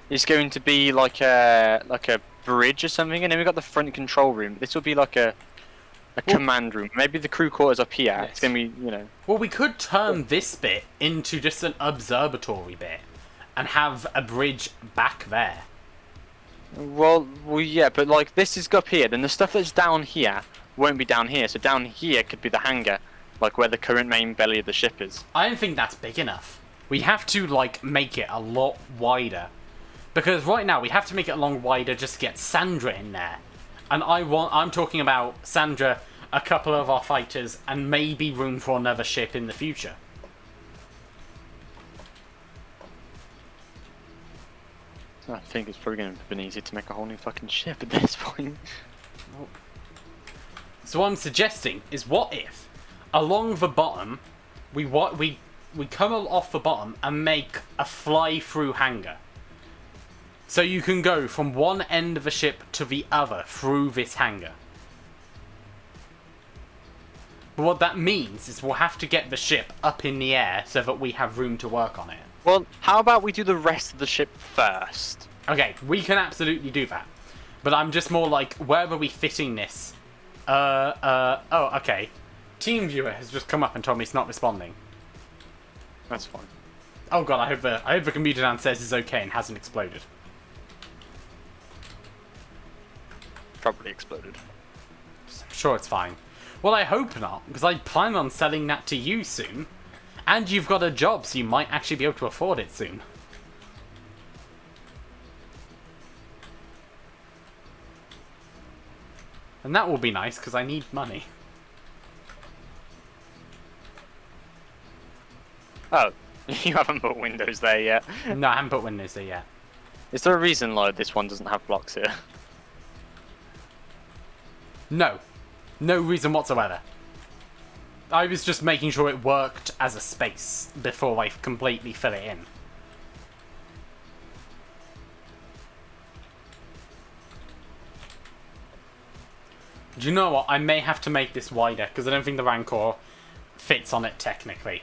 is going to be like a bridge or something, and then we've got the front control room. This will be like a command room. Maybe the crew quarters up here. Yes. It's gonna be, you know. Well, we could turn this bit into just an observatory bit and have a bridge back there. Well, yeah, but like this is up here, then the stuff that's down here won't be down here. So down here could be the hangar, like where the current main belly of the ship is. I don't think that's big enough. We have to, like, make it a lot wider. Because right now we have to make it a lot wider just to get Sandra in there. And I'm talking about Sandra, a couple of our fighters, and maybe room for another ship in the future. I think it's probably going to have been easy to make a whole new fucking ship at this point. So what I'm suggesting is, what if, along the bottom, we come off the bottom and make a fly-through hangar. So you can go from one end of the ship to the other through this hangar. But what that means is we'll have to get the ship up in the air so that we have room to work on it. Well, how about we do the rest of the ship first? Okay, we can absolutely do that. But I'm just more like, where are we fitting this? Oh, okay. TeamViewer has just come up and told me it's not responding. That's fine. Oh god, I hope the computer downstairs is okay and hasn't exploded. Probably exploded. I'm sure it's fine. Well, I hope not, because I plan on selling that to you soon. And you've got a job, so you might actually be able to afford it soon. And that will be nice, because I need money. Oh, you haven't put windows there yet. No, I haven't put windows there yet. Is there a reason like this one doesn't have blocks here? No. No reason whatsoever. I was just making sure it worked as a space before I completely fill it in. Do you know what? I may have to make this wider, because I don't think the Rancor fits on it technically.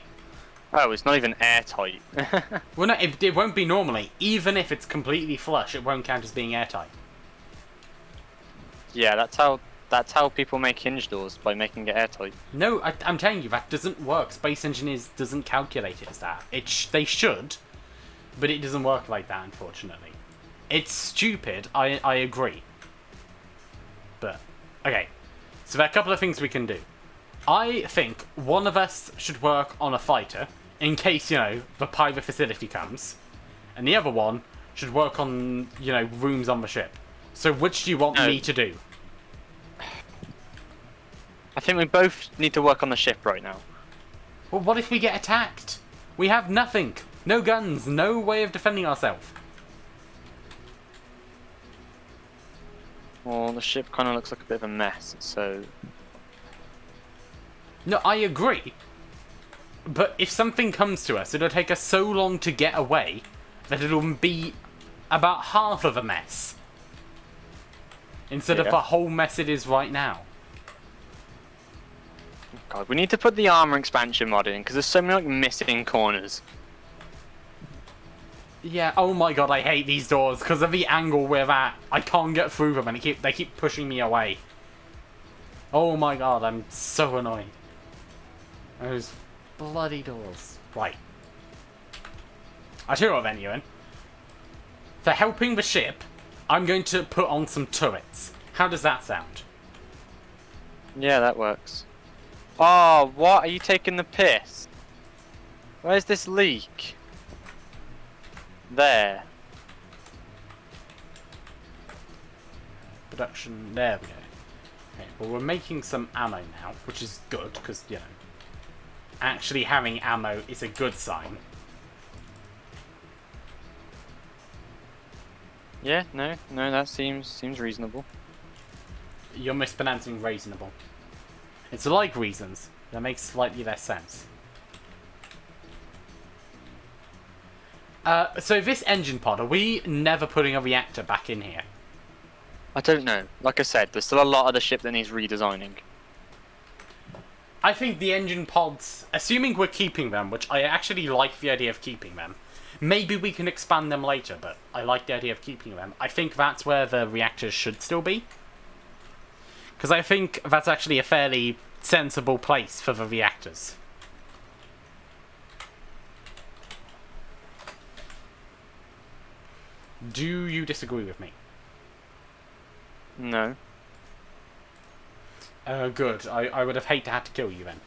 Oh, it's not even airtight. Well, no, it won't be normally. Even if it's completely flush, it won't count as being airtight. Yeah, that's how people make hinge doors, by making it airtight. No, I'm telling you, that doesn't work. Space Engineers doesn't calculate it as that. They should, but it doesn't work like that, unfortunately. It's stupid, I agree. But, okay. So there are a couple of things we can do. I think one of us should work on a fighter, in case, you know, the private facility comes. And the other one should work on, you know, rooms on the ship. So which do you want me to do? I think we both need to work on the ship right now. Well, what if we get attacked? We have nothing. No guns, no way of defending ourselves. Well, the ship kind of looks like a bit of a mess, so... No, I agree. But if something comes to us, it'll take us so long to get away that it'll be about half of a mess. Instead of the whole mess it is right now. God, we need to put the armor expansion mod in, because there's so many like missing corners. Yeah, oh my god, I hate these doors because of the angle we're at. I can't get through them and they keep pushing me away. Oh my god, I'm so annoyed. Those bloody doors. Right. I tell you what then, Ewan. For helping the ship, I'm going to put on some turrets. How does that sound? Yeah, that works. Oh, what? Are you taking the piss? Where's this leak? There. Production, there we go. Okay, well we're making some ammo now, which is good, because, you know, actually having ammo is a good sign. Yeah, no, that seems reasonable. You're mispronouncing reasonable. It's like reasons. That makes slightly less sense. So this engine pod, are we never putting a reactor back in here? I don't know. Like I said, there's still a lot of the ship that needs redesigning. I think the engine pods, assuming we're keeping them, which I actually like the idea of keeping them, maybe we can expand them later, but I like the idea of keeping them. I think that's where the reactors should still be. Because I think that's actually a fairly sensible place for the reactors. Do you disagree with me? No. Good. I would have hated to have to kill you then.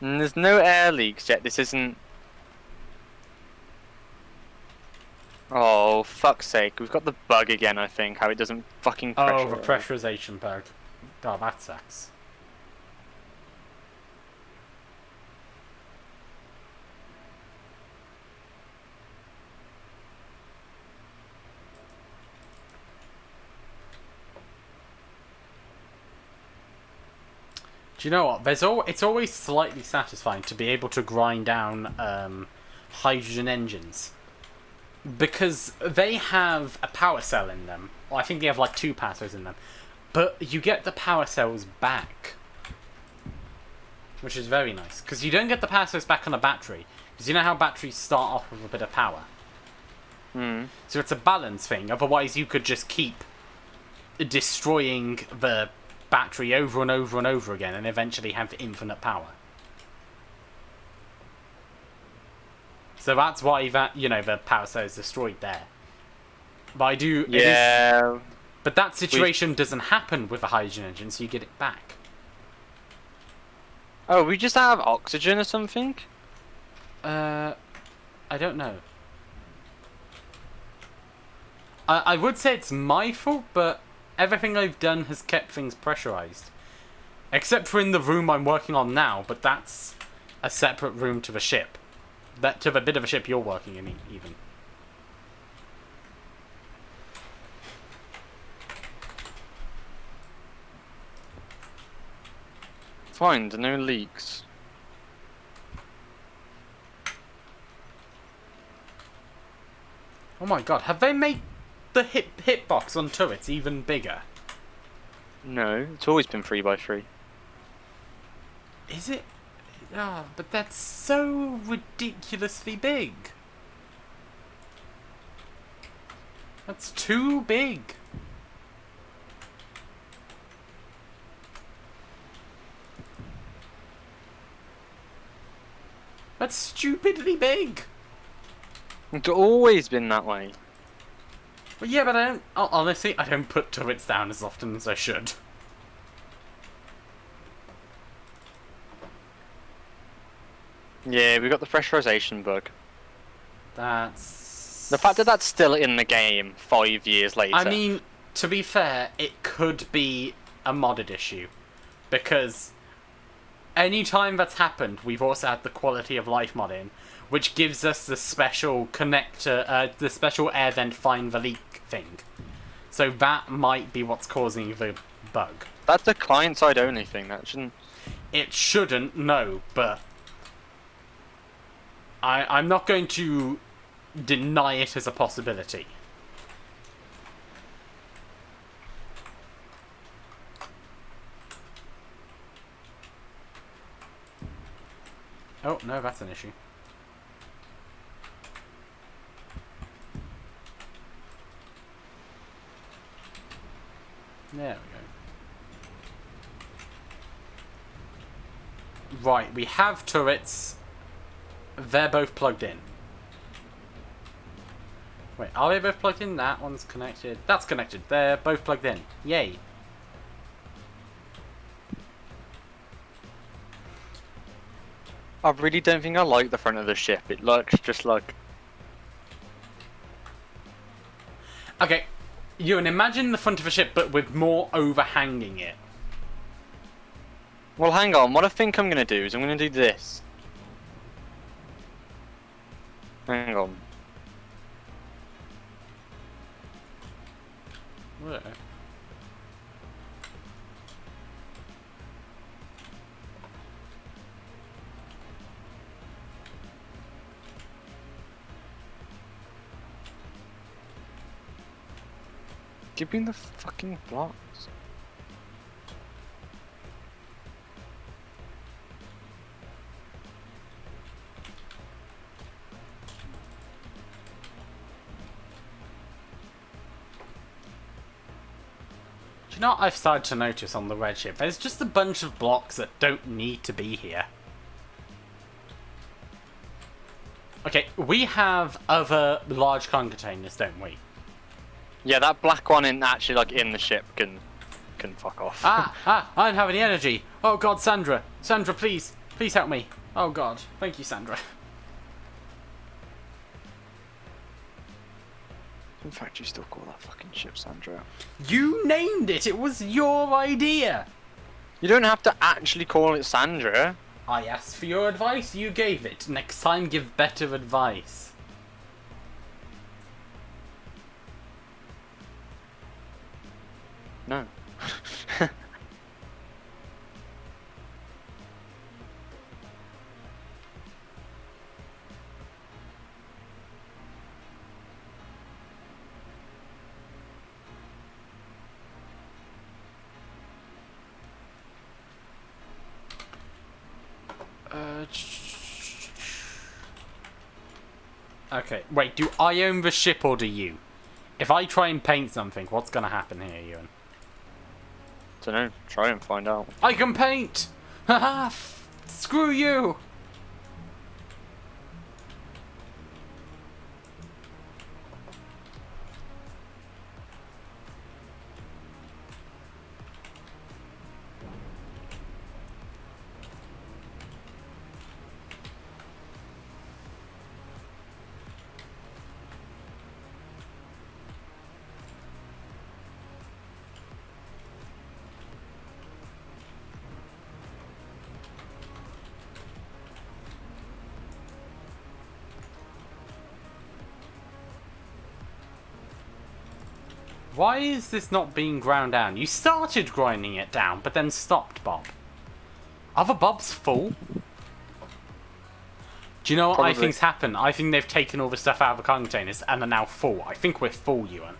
And there's no air leaks yet. This isn't... Oh, fuck's sake. We've got the bug again, I think. How it doesn't fucking pressurize. Oh, the pressurization bug. Oh, that sucks. Do you know what? It's always slightly satisfying to be able to grind down hydrogen engines. Because they have a power cell in them. Well, I think they have like 2 power cells in them. But you get the power cells back. Which is very nice. Because you don't get the power cells back on a battery. Because you know how batteries start off with a bit of power. So it's a balance thing. Otherwise you could just keep destroying the battery over and over and over again and eventually have infinite power. So that's why the power cell is destroyed there. But I do... Yeah. But that situation doesn't happen with a hydrogen engine, so you get it back. Oh, we just have oxygen or something? I don't know. I would say it's my fault, but everything I've done has kept things pressurized. Except for in the room I'm working on now, but that's a separate room to the ship. That to the bit of a ship you're working in, even. Fine, there are no leaks. Oh my god, have they made the hitbox on turrets even bigger? No, it's always been 3x3. Is it? Ah, but that's so ridiculously big. That's too big. That's stupidly big. It's always been that way. Well, yeah, but I don't. Honestly, I don't put turrets down as often as I should. Yeah, we got the pressurization bug. That's... The fact that that's still in the game 5 years later. I mean, to be fair, it could be a modded issue. Because any time that's happened, we've also had the quality of life mod in, which gives us the special connector, the special air vent find the leak thing. So that might be what's causing the bug. That's a client-side only thing, that shouldn't... It shouldn't, no, but I'm not going to deny it as a possibility. Oh, no, that's an issue. There we go. Right, we have turrets. They're both plugged in. Wait, are they both plugged in? That one's connected. That's connected. They're both plugged in. Yay. I really don't think I like the front of the ship. It looks just like... Okay, you can imagine the front of a ship, but with more overhanging it. Well, hang on. What I think I'm going to do is I'm going to do this. Hang on. Where? Give me the fucking blocks. Do you know what I've started to notice on the red ship? There's just a bunch of blocks that don't need to be here. Okay, we have other large con containers, don't we? Yeah, that black one in actually like in the ship can fuck off. I don't have any energy. Oh god, Sandra. Sandra, please. Please help me. Oh god. Thank you, Sandra. In fact, you still call that fucking ship Sandra. You named it. It was your idea. You don't have to actually call it Sandra. I asked for your advice. You gave it. Next time, give better advice. No. Okay, wait, do I own the ship or do you? If I try and paint something, what's gonna happen here, Ewan? Dunno, try and find out. I can paint! Haha! Screw you! Why is this not being ground down? You started grinding it down, but then stopped, Bob. Are the Bobs full? Do you know what I Probably. think's happened? I think they've taken all the stuff out of the cargo containers and are now full. I think we're full, Ewan.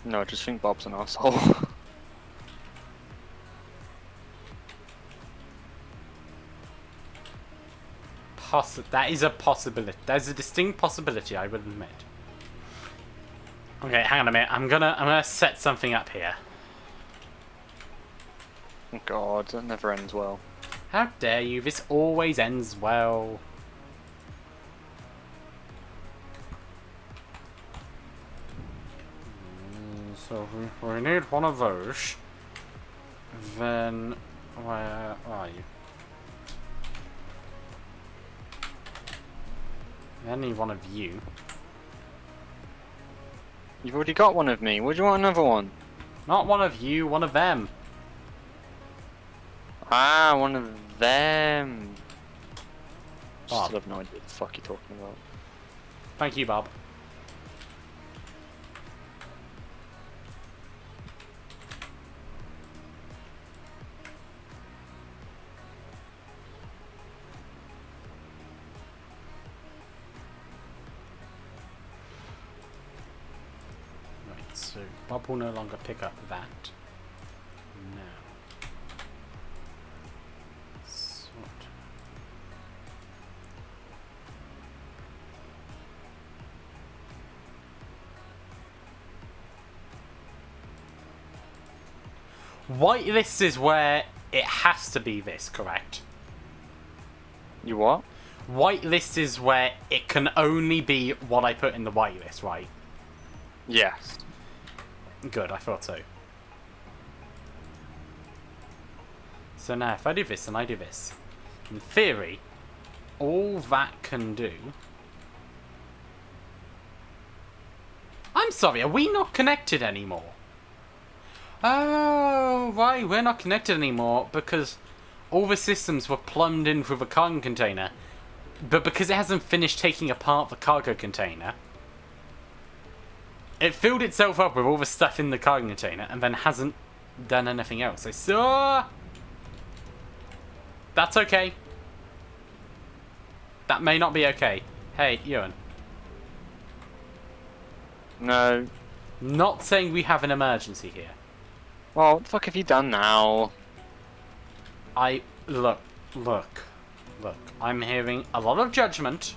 No, I just think Bob's an asshole. That is a possibility. There's a distinct possibility, I would admit. Okay, hang on a minute. I'm gonna set something up here. God, that never ends well. How dare you? This always ends well. So we need one of those. Then where are you? I need one of you. You've already got one of me. Would you want another one? Not one of you, one of them. Ah, one of them. Bob. Still have no idea what the fuck you're talking about. Thank you, Bob. Right, so Bob will no longer pick up that. Now. Sort. Whitelist is where it has to be this, correct? You what? Whitelist is where it can only be what I put in the whitelist, right? Yes. Good, I thought so. So now, if I do this and I do this, in theory, all that can do... I'm sorry, are we not connected anymore? Oh, right, we're not connected anymore because all the systems were plumbed in through the cargo container. But because it hasn't finished taking apart the cargo container, it filled itself up with all the stuff in the cargo container and then hasn't done anything else. So, that's okay. That may not be okay. Hey, Ewan. No. Not saying we have an emergency here. Well, what the fuck have you done now? Look. I'm hearing a lot of judgment,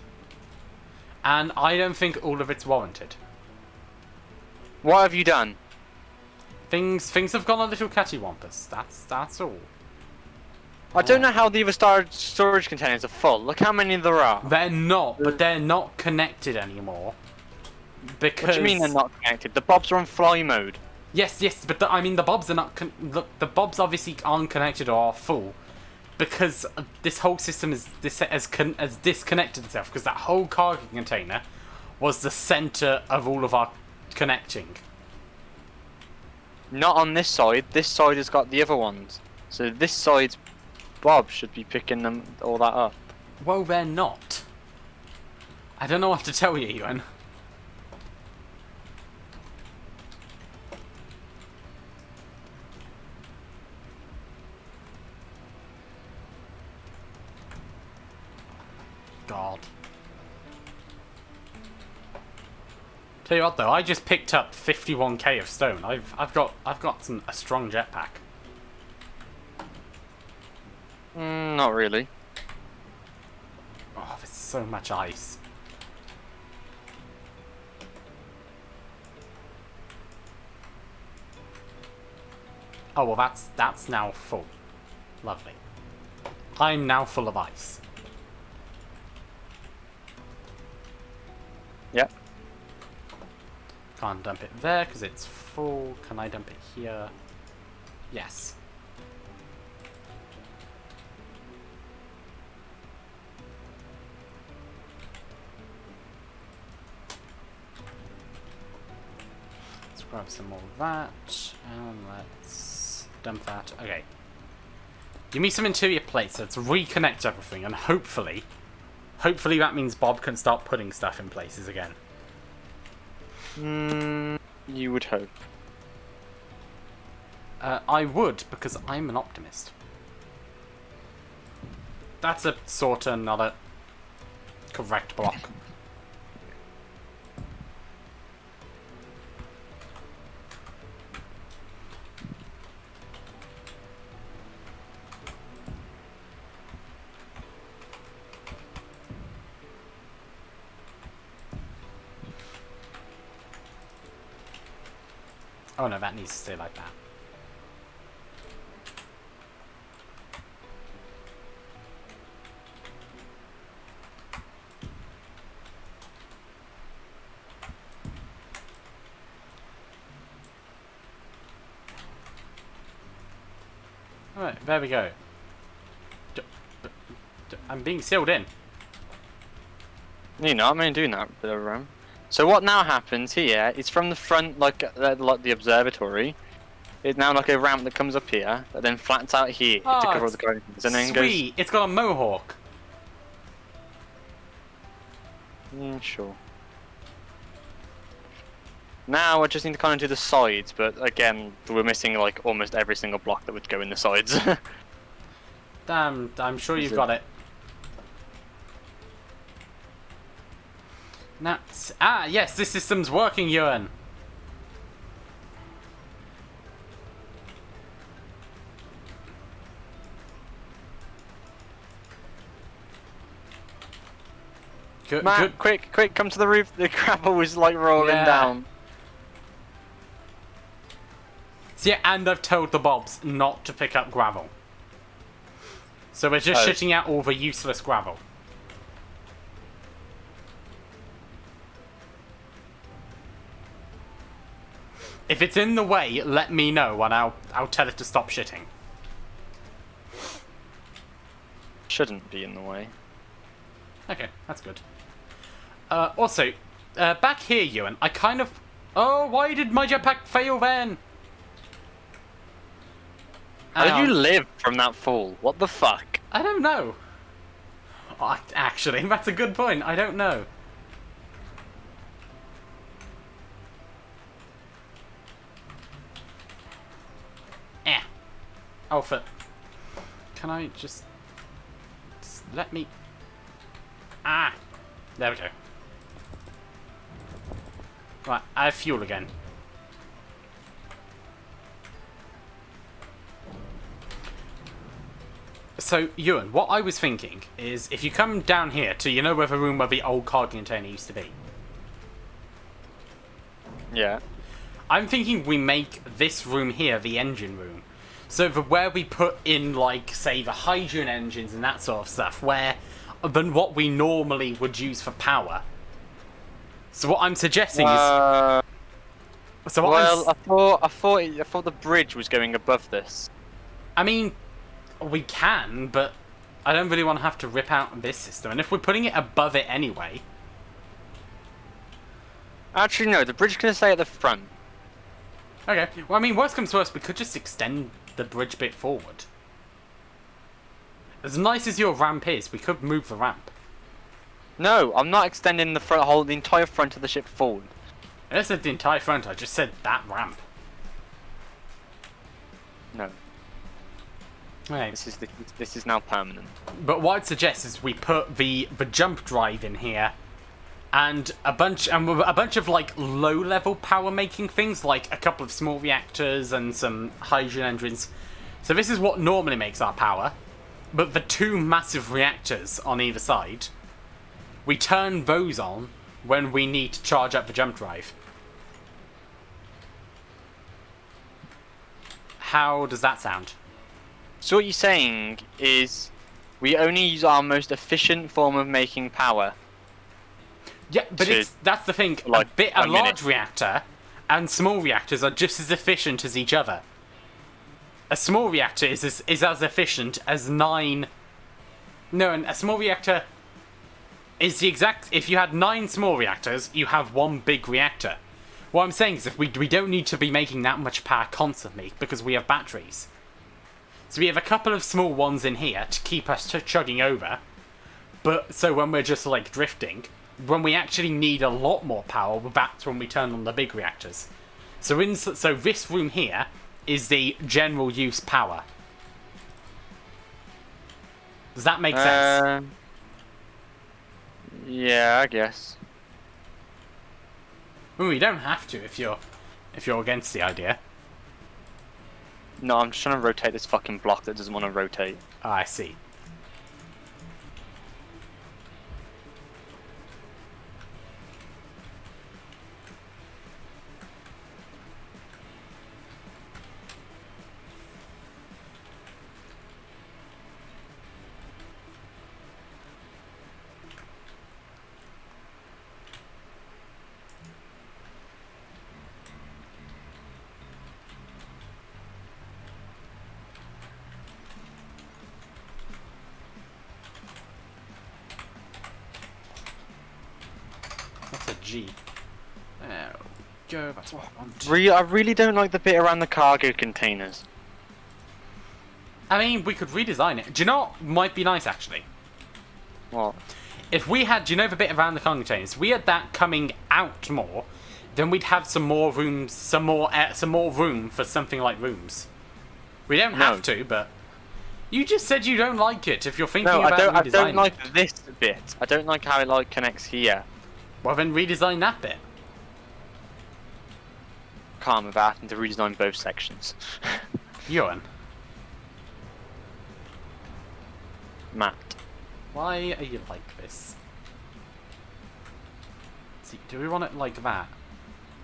and I don't think all of it's warranted. What have you done? Things have gone a little cattywampus. That's all. I don't know how the other storage containers are full. Look how many there are. They're not, but they're not connected anymore. Because What do you mean they're not connected? The Bobs are on fly mode. Yes, but I mean the Bobs are not. Look, the Bobs obviously aren't connected or are full, because this whole system has disconnected itself. Because that whole cargo container was the center of all of our connecting. Not on this side. This side has got the other ones. So this side's Bob should be picking all that up. Well, they're not. I don't know what to tell you, Ewan. God. Tell you what though, I just picked up 51k of stone. I've got a strong jetpack. Not really. Oh, there's so much ice. Oh well, that's now full. Lovely. I'm now full of ice. Yep. Can't dump it there because it's full. Can I dump it here? Yes. Let's grab some more of that and let's dump that. Okay. Give me some interior plates. Let's reconnect everything and hopefully that means Bob can start putting stuff in places again. You would hope. I would, because I'm an optimist. That's a sort of another correct block. Oh no, that needs to stay like that. Alright, there we go. I'm being sealed in. You know, I'm only doing that bit of RAM. So what now happens here is from the front, like the observatory, it's now like a ramp that comes up here, that then flats out here to cover all the gardens, and then sweet. goes. It's got a mohawk. Yeah, sure. Now I just need to kind of do the sides, but again, we're missing like almost every single block that would go in the sides. Damn, I'm sure you've got it. Now, yes, this system's working, Ewan. Good, Matt, good. quick, come to the roof. The gravel is like rolling Yeah. down. So yeah, and I've told the Bobs not to pick up gravel. So we're just shitting out all the useless gravel. If it's in the way, let me know and I'll tell it to stop shitting. Shouldn't be in the way. Okay, that's good. Also, back here, Ewan, I kind of... Oh, why did my jetpack fail then? How did you live from that fall? What the fuck? I don't know. Oh, actually, that's a good point. I don't know. Alpha. Can I just let me... Ah! There we go. Right, I have fuel again. So, Ewan, what I was thinking is if you come down here to, you know, where the room where the old cargo container used to be? Yeah. I'm thinking we make this room here the engine room. So where we put in, like, say, the hydrogen engines and that sort of stuff, where than what we normally would use for power. So what I'm suggesting is... So what I thought the bridge was going above this. I mean, we can, but I don't really want to have to rip out this system. And if we're putting it above it anyway... Actually, no, the bridge can stay at the front. Okay, well, I mean, worst comes to worst, we could just extend the bridge bit forward. As nice as your ramp is, we could move the ramp. No, I'm not extending the entire front of the ship forward. I just said the entire front, I just said that ramp. No. Okay. This is now permanent. But what I'd suggest is we put the jump drive in here, and a bunch of like low-level power-making things, like a couple of small reactors and some hydrogen engines. So this is what normally makes our power, but the two massive reactors on either side, we turn those on when we need to charge up the jump drive. How does that sound? So what you're saying is we only use our most efficient form of making power. Yeah, but that's the thing. Like A large reactor and small reactors are just as efficient as each other. A small reactor is as efficient as 9... No, and a small reactor is the exact... If you had 9 small reactors, you have 1 big reactor. What I'm saying is if we don't need to be making that much power constantly because we have batteries. So we have a couple of small ones in here to keep us chugging over. But so when we're just like drifting, when we actually need a lot more power, that's when we turn on the big reactors. So this room here is the general use power. Does that make sense? Yeah, I guess. Well, you don't have to if you're against the idea. No, I'm just trying to rotate this fucking block that doesn't want to rotate. Oh, I see. That's a G. There we go. That's what I want. I really don't like the bit around the cargo containers. I mean, we could redesign it. Do you know what might be nice, actually? What? If we had, do you know the bit around the cargo containers? If we had that coming out more, then we'd have some more rooms, some more room for something like rooms. We don't have to, but you just said you don't like it. If you're thinking about redesigning, I don't like this bit. I don't like how it like connects here. Well, then redesign that bit. Calm about having to redesign both sections. Ewan, Matt. why are you like this? See, do we want it like that?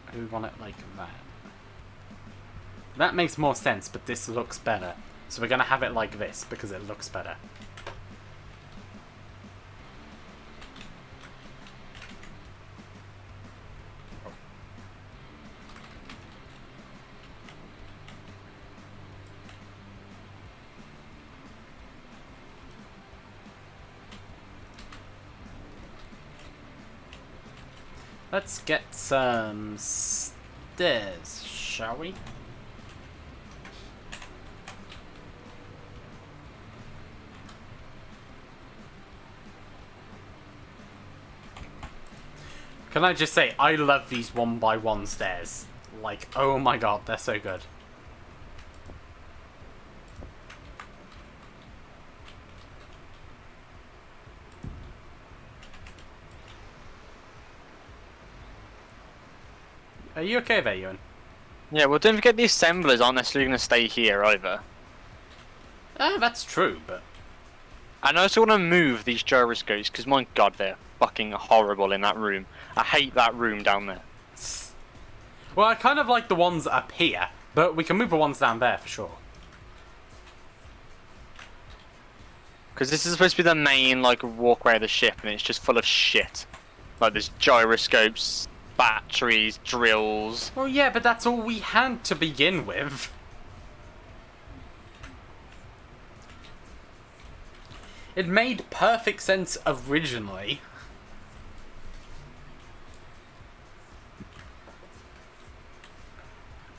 Or do we want it like that? That makes more sense, but this looks better. So we're gonna have it like this because it looks better. Let's get some stairs, shall we? Can I just say, I love these 1x1 stairs. Like, oh my god, they're so good. Are you okay there, Ewan? Yeah, well, don't forget the assemblers aren't necessarily going to stay here either. That's true, but... And I also want to move these gyroscopes because, my god, they're fucking horrible in that room. I hate that room down there. Well, I kind of like the ones up here, but we can move the ones down there for sure. Because this is supposed to be the main, like, walkway of the ship, and it's just full of shit. Like, there's gyroscopes, batteries, drills. Well, yeah, but that's all we had to begin with. It made perfect sense originally.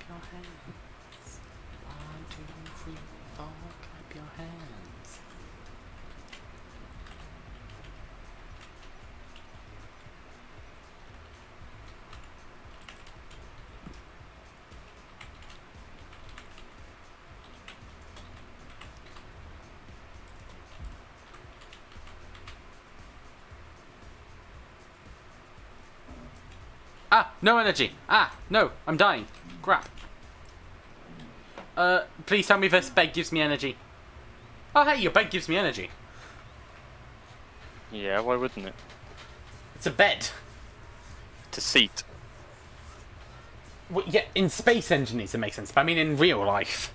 Clap your hands. 1, 2, 3, 4. Clap your hands. Ah, no energy. Ah, no, I'm dying. Crap. Please tell me this bed gives me energy. Oh, hey, your bed gives me energy. Yeah, why wouldn't it? It's a bed. It's a seat. Well, yeah, in Space Engineers it makes sense, but I mean in real life.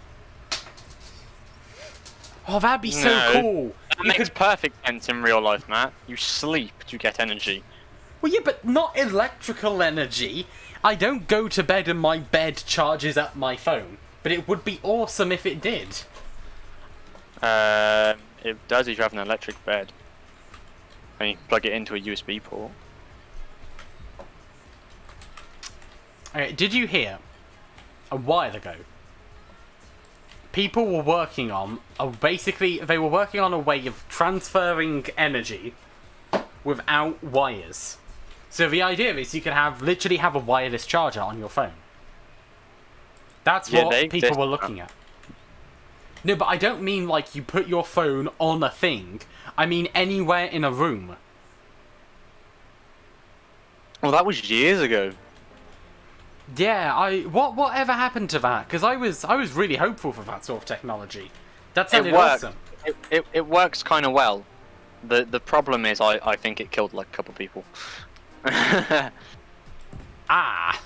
Oh, that'd be so No. cool. That makes perfect sense in real life, Matt. You sleep to get energy. Well, yeah, but not electrical energy. I don't go to bed and my bed charges up my phone. But it would be awesome if it did. It does if you have an electric bed. And you plug it into a USB port. Okay, did you hear a while ago? People were working on they were working on a way of transferring energy without wires. So the idea is you can literally have a wireless charger on your phone. That's Yeah, what they people exist. were looking at. No, but I don't mean like you put your phone on a thing. I mean anywhere in a room. Well, that was years ago. Yeah, whatever happened to that? Because I was really hopeful for that sort of technology. That It sounded works. awesome. It works kind of well. The problem is I think it killed like a couple people. Ah.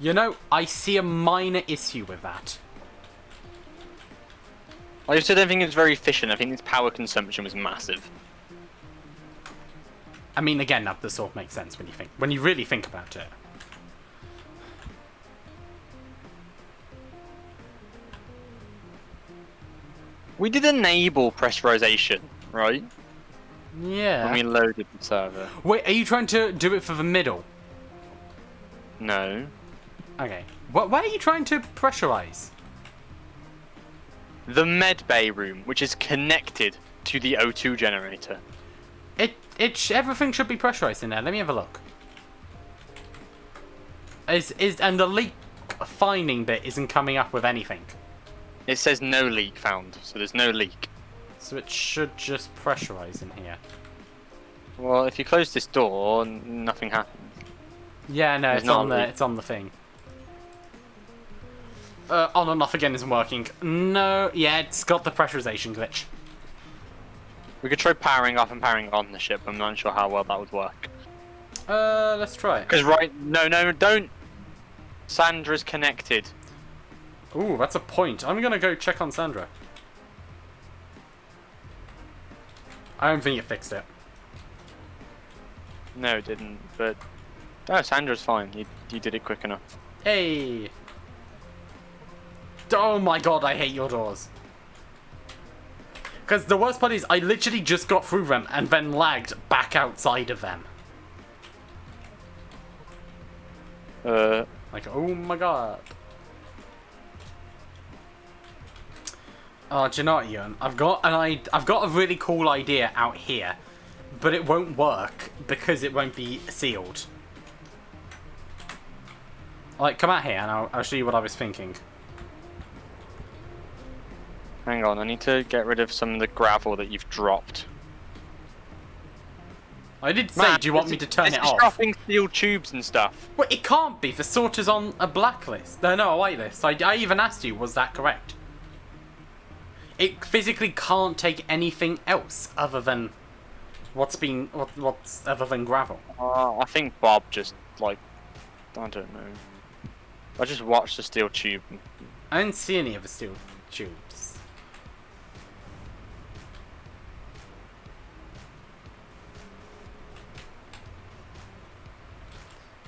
You know, I see a minor issue with that. I just don't think it's very efficient. I think its power consumption was massive. I mean, again, that does sort of make sense when you really think about it. We did enable pressurization, right? Yeah. When we loaded the server. Wait, are you trying to do it for the middle? No. Okay. Where are you trying to pressurize? The med bay room, which is connected to the O2 generator. Everything should be pressurized in there. Let me have a look. And the leak finding bit isn't coming up with anything. It says no leak found, so there's no leak. So it should just pressurize in here. Well, if you close this door, nothing happens. Yeah, no, There's it's on not a the leak. it's on the thing. On and off again isn't working. No, yeah, it's got the pressurization glitch. We could try powering off and powering on the ship. I'm not sure how well that would work. Let's try it. Because no, don't. Sandra's connected. Ooh, that's a point. I'm gonna go check on Sandra. I don't think it fixed it. No, it didn't. But no, Sandra's fine. You did it quick enough. Hey! Oh my god, I hate your doors. Because the worst part is, I literally just got through them and then lagged back outside of them. Like, oh my god. Oh, do you know what, Ewan? I've got a really cool idea out here, but it won't work because it won't be sealed. Like, come out here and I'll show you what I was thinking. Hang on, I need to get rid of some of the gravel that you've dropped. I did say, do you want me to turn it It's off? dropping steel tubes and stuff. Well, it can't be. The sorter's on a blacklist. No, a whitelist. I even asked you, was that correct? It physically can't take anything else other than what's other than gravel. I think Bob just like, I don't know. I just watched the steel tube. I didn't see any of the steel tubes.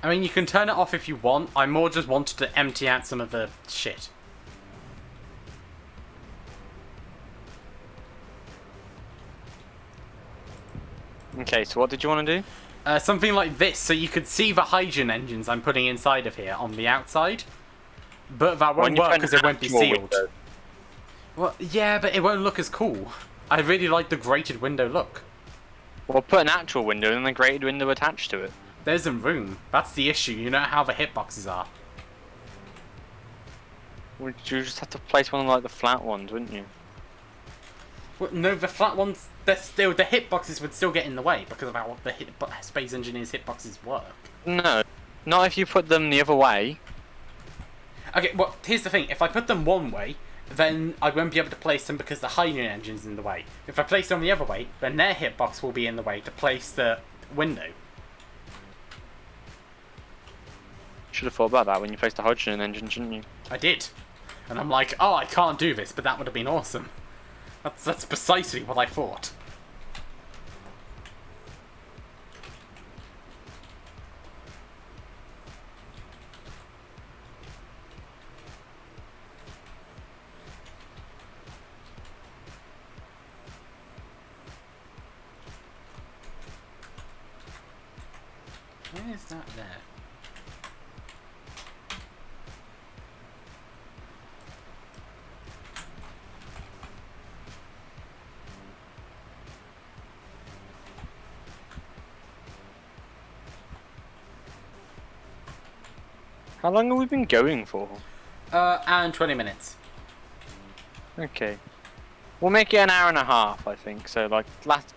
I mean, you can turn it off if you want. I more just wanted to empty out some of the shit. Okay, so what did you want to do? Something like this, so you could see the hydrogen engines I'm putting inside of here on the outside. But that won't work because it won't be sealed. Window. Well, yeah, but it won't look as cool. I really like the grated window look. Well, put an actual window and a grated window attached to it. There isn't room. That's the issue. You know how the hitboxes are. Would you just have to place one of like the flat ones, wouldn't you? Well, no, the flat ones, the hitboxes would still get in the way because of how the Space Engineers hitboxes work. No, not if you put them the other way. Okay, well, here's the thing. If I put them one way, then I won't be able to place them because the hydrogen engine's in the way. If I place them the other way, then their hitbox will be in the way to place the window. Should have thought about that when you placed the hydrogen engine, shouldn't you? I did. And I'm like, oh, I can't do this, but that would have been awesome. That's precisely what I thought. Why is that there? How long have we been going for? And 20 minutes. Okay. We'll make it an hour and a half, I think. So, like,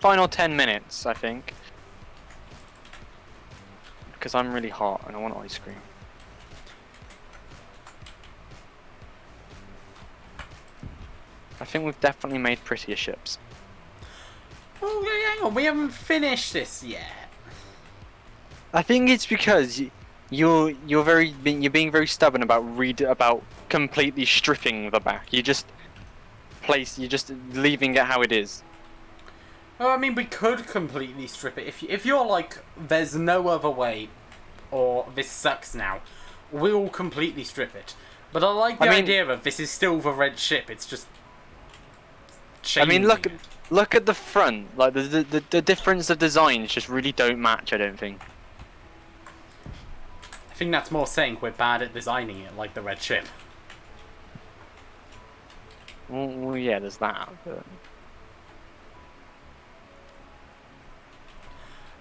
final 10 minutes, I think. Because I'm really hot and I want ice cream. I think we've definitely made prettier ships. Oh, hang on, we haven't finished this yet. I think it's because you're being very stubborn about completely stripping the back. You're just leaving it how it is. Well, I mean, we could completely strip it. If you're like, there's no other way, or this sucks now, we'll completely strip it. But I like the idea of this is still the red ship. It's just changing. I mean, look at the front. Like the difference of designs just really don't match. I don't think. I think that's more saying we're bad at designing it, like the red ship. Well, yeah, there's that. But...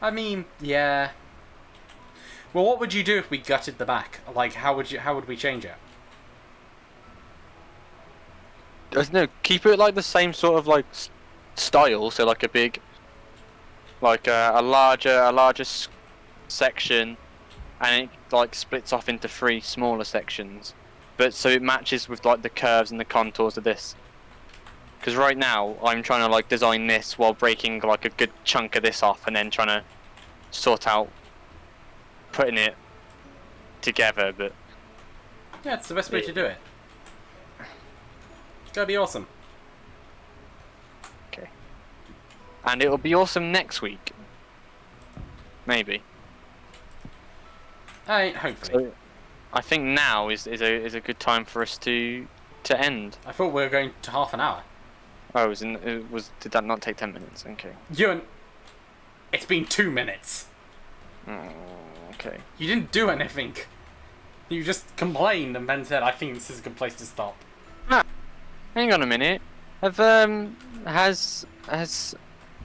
I mean, yeah. Well, what would you do if we gutted the back? Like, how would we change it? No, keep it like the same sort of like style. So like a big, like a larger section, and it like splits off into 3 smaller sections. But so it matches with like the curves and the contours of this. Because right now I'm trying to like design this while breaking like a good chunk of this off, and then trying to sort out putting it together. But yeah, it's the best way to do it. It's gotta be awesome. Okay. And it'll be awesome next week. Maybe. Hopefully. So, I think now is a good time for us to end. I thought we were going to half an hour. Oh, did that not take 10 minutes? Okay. Ewan, it's been 2 minutes. Okay. You didn't do anything. You just complained and then said, "I think this is a good place to stop." Ah, hang on a minute.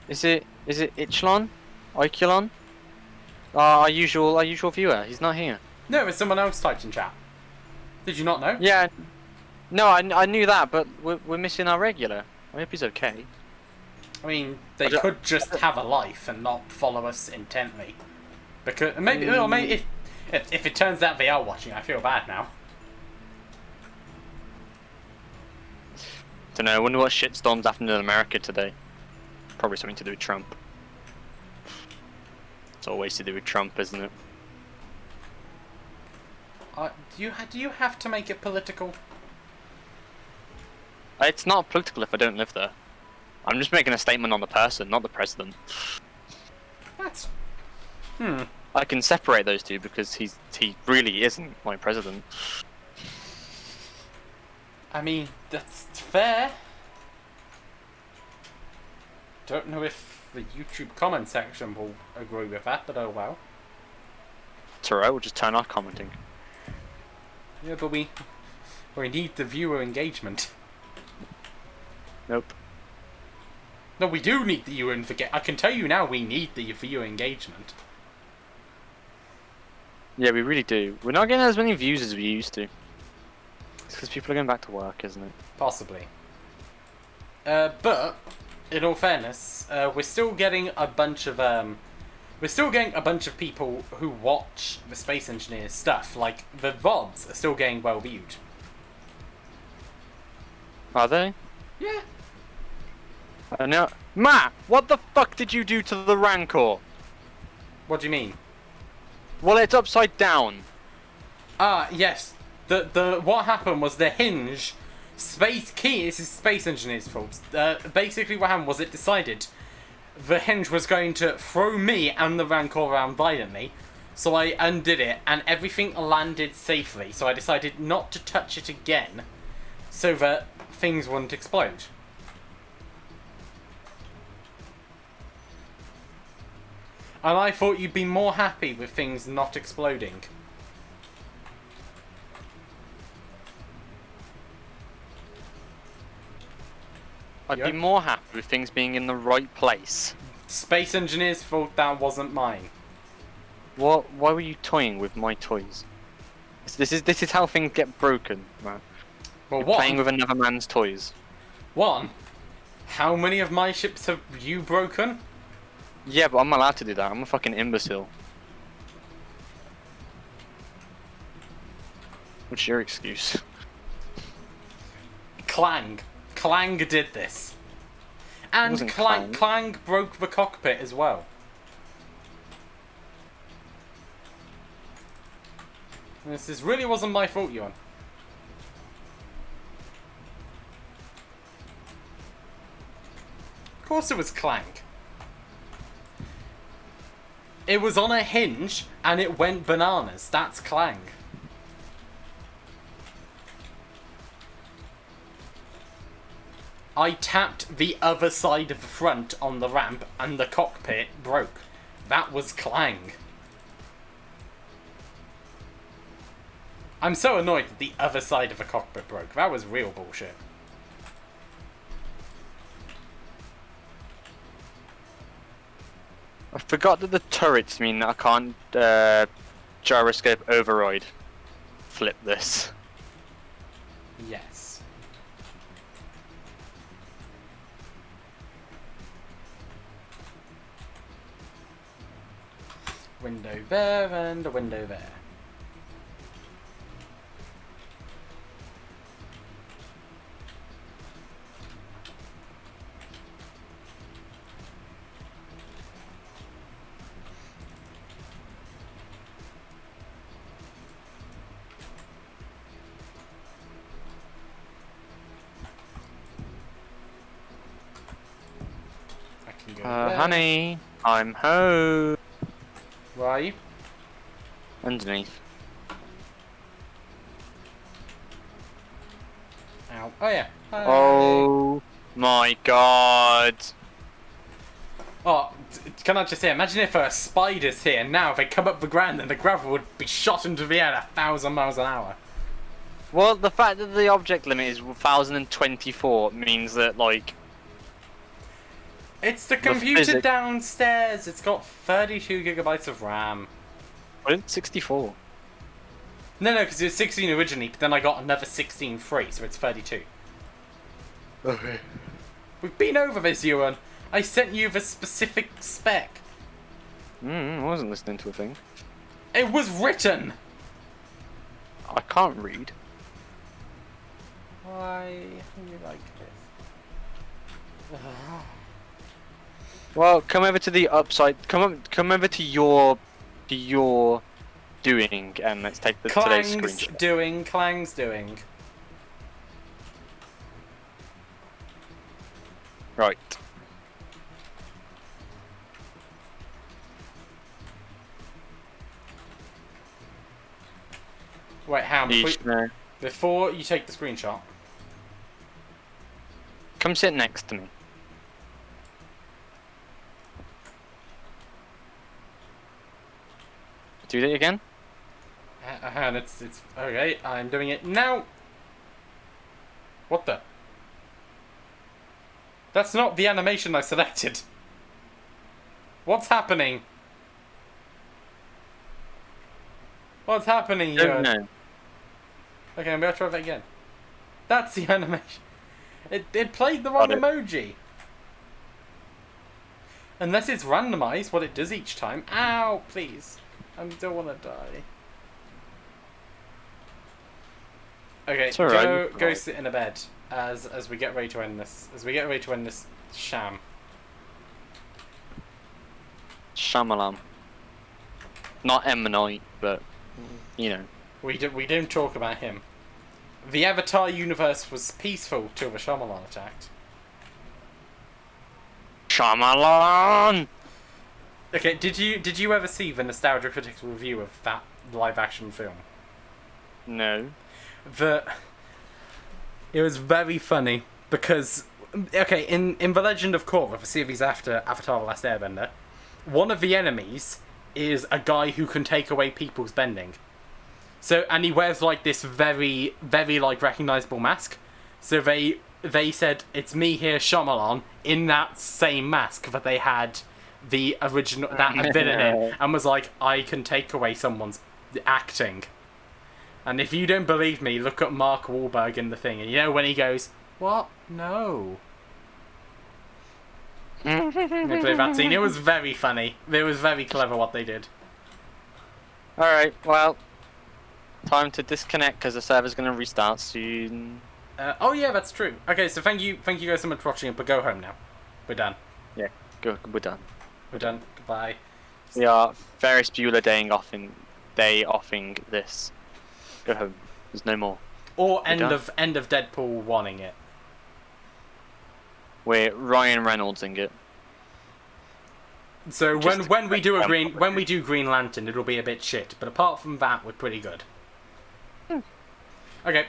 Is it Ichelon? Iculon? Our usual viewer. He's not here. No, it's someone else typed in chat. Did you not know? Yeah. No, I knew that, but we're missing our regular. I hope he's okay. I mean, they could just have a life and not follow us intently. Because maybe if it turns out they are watching, I feel bad now. Don't know. I wonder what shitstorms happened in America today. Probably something to do with Trump. It's always to do with Trump, isn't it? Do you have to make it political? It's not political if I don't live there. I'm just making a statement on the person, not the president. That's... I can separate those two because he really isn't my president. I mean, that's fair. Don't know if the YouTube comment section will agree with that, but oh well. It's alright, we'll just turn off commenting. Yeah, but we need the viewer engagement. Nope. No, we do need the viewer engagement. I can tell you now, we need the viewer engagement. Yeah, we really do. We're not getting as many views as we used to. It's because people are going back to work, isn't it? Possibly. But in all fairness, we're still getting a bunch of people who watch the Space Engineers stuff. Like the VODs are still getting well viewed. Are they? Yeah. I know. Matt, what the fuck did you do to the Rancor? What do you mean? Well, it's upside down. Yes. The what happened was the hinge. This is Space Engineers' fault. Basically, what happened was it decided the hinge was going to throw me and the Rancor around violently, so I undid it and everything landed safely. So I decided not to touch it again, so that things wouldn't explode. And I thought you'd be more happy with things not exploding. I'd be more happy with things being in the right place. Space Engineers thought that wasn't mine. What? Why were you toying with my toys? This is how things get broken, man. Well, Playing with another man's toys. one. How many of my ships have you broken? Yeah, but I'm not allowed to do that. I'm a fucking imbecile. What's your excuse? Clang. Clang did this. And wasn't Clang broke the cockpit as well. This really wasn't my fault, Ewan. Of course it was Clang. It was on a hinge and it went bananas. That's Clang. I tapped the other side of the front on the ramp and the cockpit broke. That was Clang. I'm so annoyed that the other side of the cockpit broke. That was real bullshit. I forgot that the turrets mean that I can't gyroscope override flip this. Yes. Window there and a window there. I can go there. Honey, I'm home. Where are you? Underneath. Ow. Oh yeah. Hi. Oh my god. Oh, can I just say, imagine if a spider's here now, if they come up the ground and the gravel would be shot into the air at 1,000 miles an hour. Well, the fact that the object limit is 1024 means that, like... It's the computer physics- downstairs. It's got 32 gigabytes of RAM. What is it? 64? No, because it was 16 originally, but then I got another 16 free, so it's 32. Okay. We've been over this, Ewan. I sent you the specific spec. I wasn't listening to a thing. It was written. I can't read. Why do you like this? Well, come over to the upside. Come over to your doing, and let's take today's Clang's screenshot. doing. Clang's doing. Right. Wait, how? Before you take the screenshot. Come sit next to me. Do that again? And it's okay. I'm doing it now. What the? That's not the animation I selected. What's happening? What's happening here? Don't know. Okay, I'm gonna try that again. That's the animation. It played the wrong Got it. emoji. Unless it's randomized, what it does each time. Ow, please. I don't want to die. Okay, It's alright, go right. sit in a bed as we get ready to end this. As we get ready to end this sham. Shyamalan. Not M. Night, but you know. We don't talk about him. The Avatar universe was peaceful till the Shyamalan attacked. Shyamalan. Okay, did you ever see the Nostalgia Critics review of that live action film? No. It was very funny because okay, in The Legend of Korra, the series after Avatar: The Last Airbender, one of the enemies is a guy who can take away people's bending. So, and he wears like this very, very like recognizable mask. So they said it's me here, Shyamalan, in that same mask that they had the original that villain in, and was like, I can take away someone's acting. And if you don't believe me, look at Mark Wahlberg in the thing, and you know when he goes, "What? No." They play that scene. It was very funny. It was very clever what they did. Alright, well, time to disconnect because the server's going to restart soon. Oh yeah, that's true. Okay, so thank you guys so much for watching, but go home now. We're done. Yeah, good, we're done. We're done. Goodbye. We are Ferris Bueller day offing this. Go home. There's no more. Or We're end done. of Deadpool wanting it. We're Ryan Reynoldsing it. So Just when we do to- when we do Green Lantern, it'll be a bit shit. But apart from that, we're pretty good. Okay.